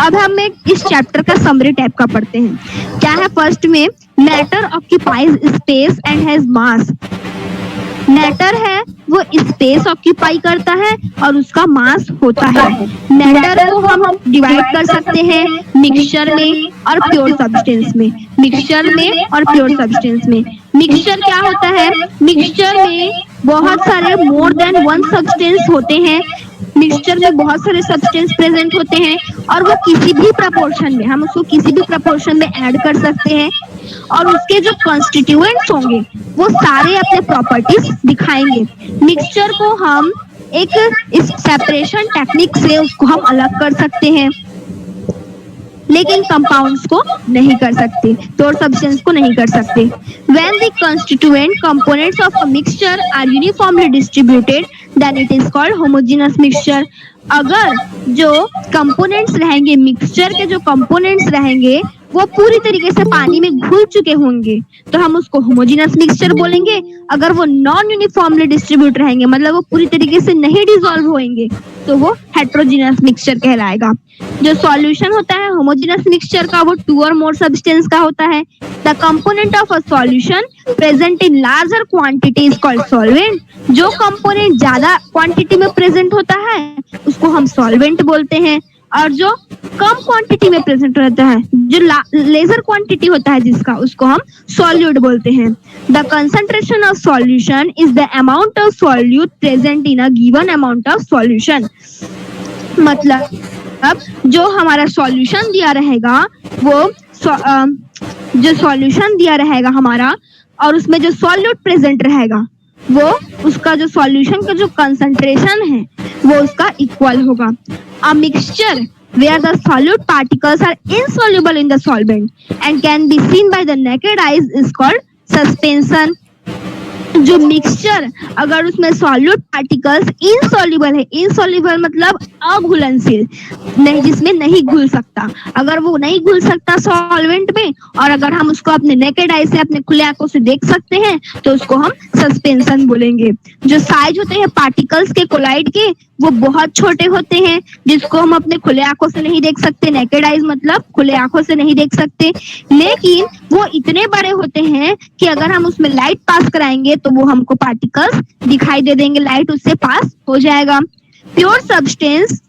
अब हम इस चैप्टर का समरी टाइप का पढ़ते हैं। क्या है, फर्स्ट में matter occupies space and has mass. Matter है वो स्पेस ऑक्यूपाई करता है और उसका मास होता है। मैटर को हम डिवाइड कर सकते हैं मिक्सचर में और प्योर सब्सटेंस में। मिक्सचर में और प्योर सब्सटेंस में मिक्सचर क्या होता है, मिक्सचर में बहुत सारे मोर देन वन सब्सटेंस होते हैं। मिक्सचर में बहुत सारे सब्सटेंस प्रेजेंट होते हैं और वो किसी भी प्रपोर्शन में, हम उसको किसी भी प्रपोर्शन में ऐड कर सकते हैं और उसके जो कॉन्स्टिट्यूएंट्स होंगे वो सारे अपने प्रॉपर्टीज दिखाएंगे। मिक्सचर को हम एक इस सेपरेशन टेक्निक से उसको हम अलग कर सकते हैं, लेकिन कंपाउंड्स को नहीं कर सकते, प्योर सब्सटेंस को नहीं कर सकते। When the constituent components of a mixture are uniformly distributed, then it is called homogeneous mixture. अगर जो कंपोनेंट्स रहेंगे, मिक्सचर के जो कंपोनेंट्स रहेंगे वो पूरी तरीके से पानी में घुल चुके होंगे तो हम उसको होमोजेनस मिक्सचर बोलेंगे। अगर वो नॉन यूनिफॉर्मली डिस्ट्रीब्यूट रहेंगे, मतलब वो पूरी तरीके से नहीं डिसॉल्व होंगे, तो वो हेट्रोजेनस मिक्सचर कहलाएगा। जो सॉल्यूशन होता है होमोजेनस मिक्सचर का, वो टू और मोर सब्सटेंस का होता है। The component of a solution present in larger quantity is called solvent. जो कंपोनेंट ज्यादा क्वांटिटी में प्रेजेंट होता है उसको हम सॉल्वेंट बोलते हैं, और जो कम क्वांटिटी में प्रेजेंट रहता है, जो लेजर क्वांटिटी होता है जिसका, उसको हम सॉल्यूट बोलते हैं। The concentration of solution is the amount of solute present in a given amount of solution. मतलब अब जो हमारा सॉल्यूशन दिया रहेगा वो जो सॉल्यूशन दिया रहेगा हमारा और उसमें जो सॉल्यूट प्रेजेंट रहेगा वो उसका जो सॉल्यूशन का जो कंसंट्रेशन है वो उसका इक्वल होगा। A mixture where the solute particles are insoluble in the solvent and can be seen by the naked eyes is called suspension. जो मिक्सचर अगर उसमें सॉल्यूट पार्टिकल्स इनसॉल्युबल है, इनसॉल्युबल मतलब अघुलनशील, नहीं, जिसमें नहीं घुल सकता, अगर वो नहीं घुल सकता सॉल्वेंट में और अगर हम उसको अपने नेकेड आई से, अपने खुले आंखों से देख सकते हैं तो उसको हम सस्पेंशन बोलेंगे। जो साइज होते हैं पार्टिकल्स के कोलाइड के वो बहुत छोटे होते हैं, जिसको हम अपने खुले आंखों से नहीं देख सकते, नेकेड आईज मतलब खुले आंखों से नहीं देख सकते, लेकिन वो इतने बड़े होते हैं कि अगर हम उसमें लाइट पास कराएंगे तो वो हमको पार्टिकल्स दिखाई दे देंगे, लाइट उससे पास हो जाएगा। Pure substance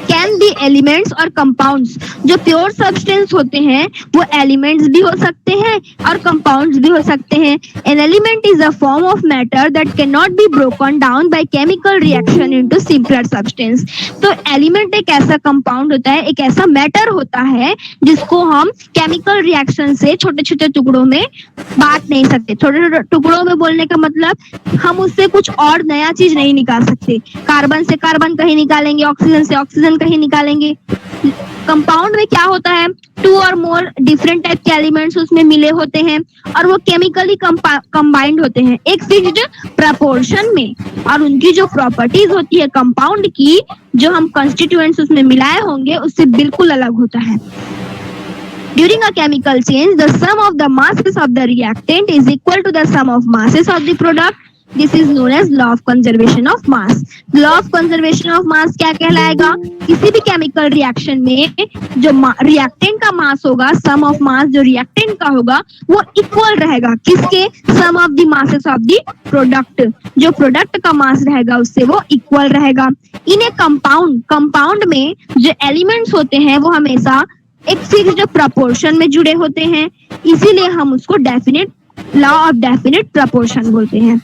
can be elements और कंपाउंड्स। जो प्योर सब्सटेंस होते हैं वो एलिमेंट्स भी हो सकते हैं और कंपाउंड्स भी हो सकते हैं। An element is a form of matter that can not be broken down by chemical reaction into simpler substance. तो एलिमेंट एक ऐसा कंपाउंड होता है, एक ऐसा मैटर होता है जिसको हम केमिकल रिएक्शन से छोटे छोटे टुकड़ों में बांट नहीं सकते। छोटे छोटे टुकड़ों में बोलने का मतलब हम उससे कुछ और नया चीज नहीं निकाल सकते। कार्बन से कार्बन कहीं निकालेंगे, ऑक्सीजन से ऑक्सीजन कहीं निकालेंगे। कंपाउंड में क्या होता है, टू और मोर डिफरेंट टाइप के एलिमेंट्स उसमें मिले होते हैं और वो केमिकली कंबाइंड होते हैं एक फिक्स्ड प्रपोर्शन में, और उनकी जो प्रॉपर्टीज होती है कंपाउंड की, जो हम कंस्टिट्यूएंट्स उसमें मिलाए होंगे उससे बिल्कुल अलग होता है। During a chemical change, the sum of the masses of the reactant is equal to the sum of masses of the product. This is known as law of conservation of mass. Law of conservation of mass क्या कहलाएगा? किसी भी chemical reaction में जो reactant का मास होगा, सम of mass जो reactant का होगा वो इक्वल रहेगा किसके? Sum of the masses of the product. जो प्रोडक्ट का मास रहेगा उससे वो इक्वल रहेगा। इन ए कंपाउंड में जो एलिमेंट्स होते हैं वो हमेशा एक फिक्स्ड प्रपोर्शन में जुड़े होते हैं, इसीलिए हम उसको definite law of definite proportion बोलते हैं।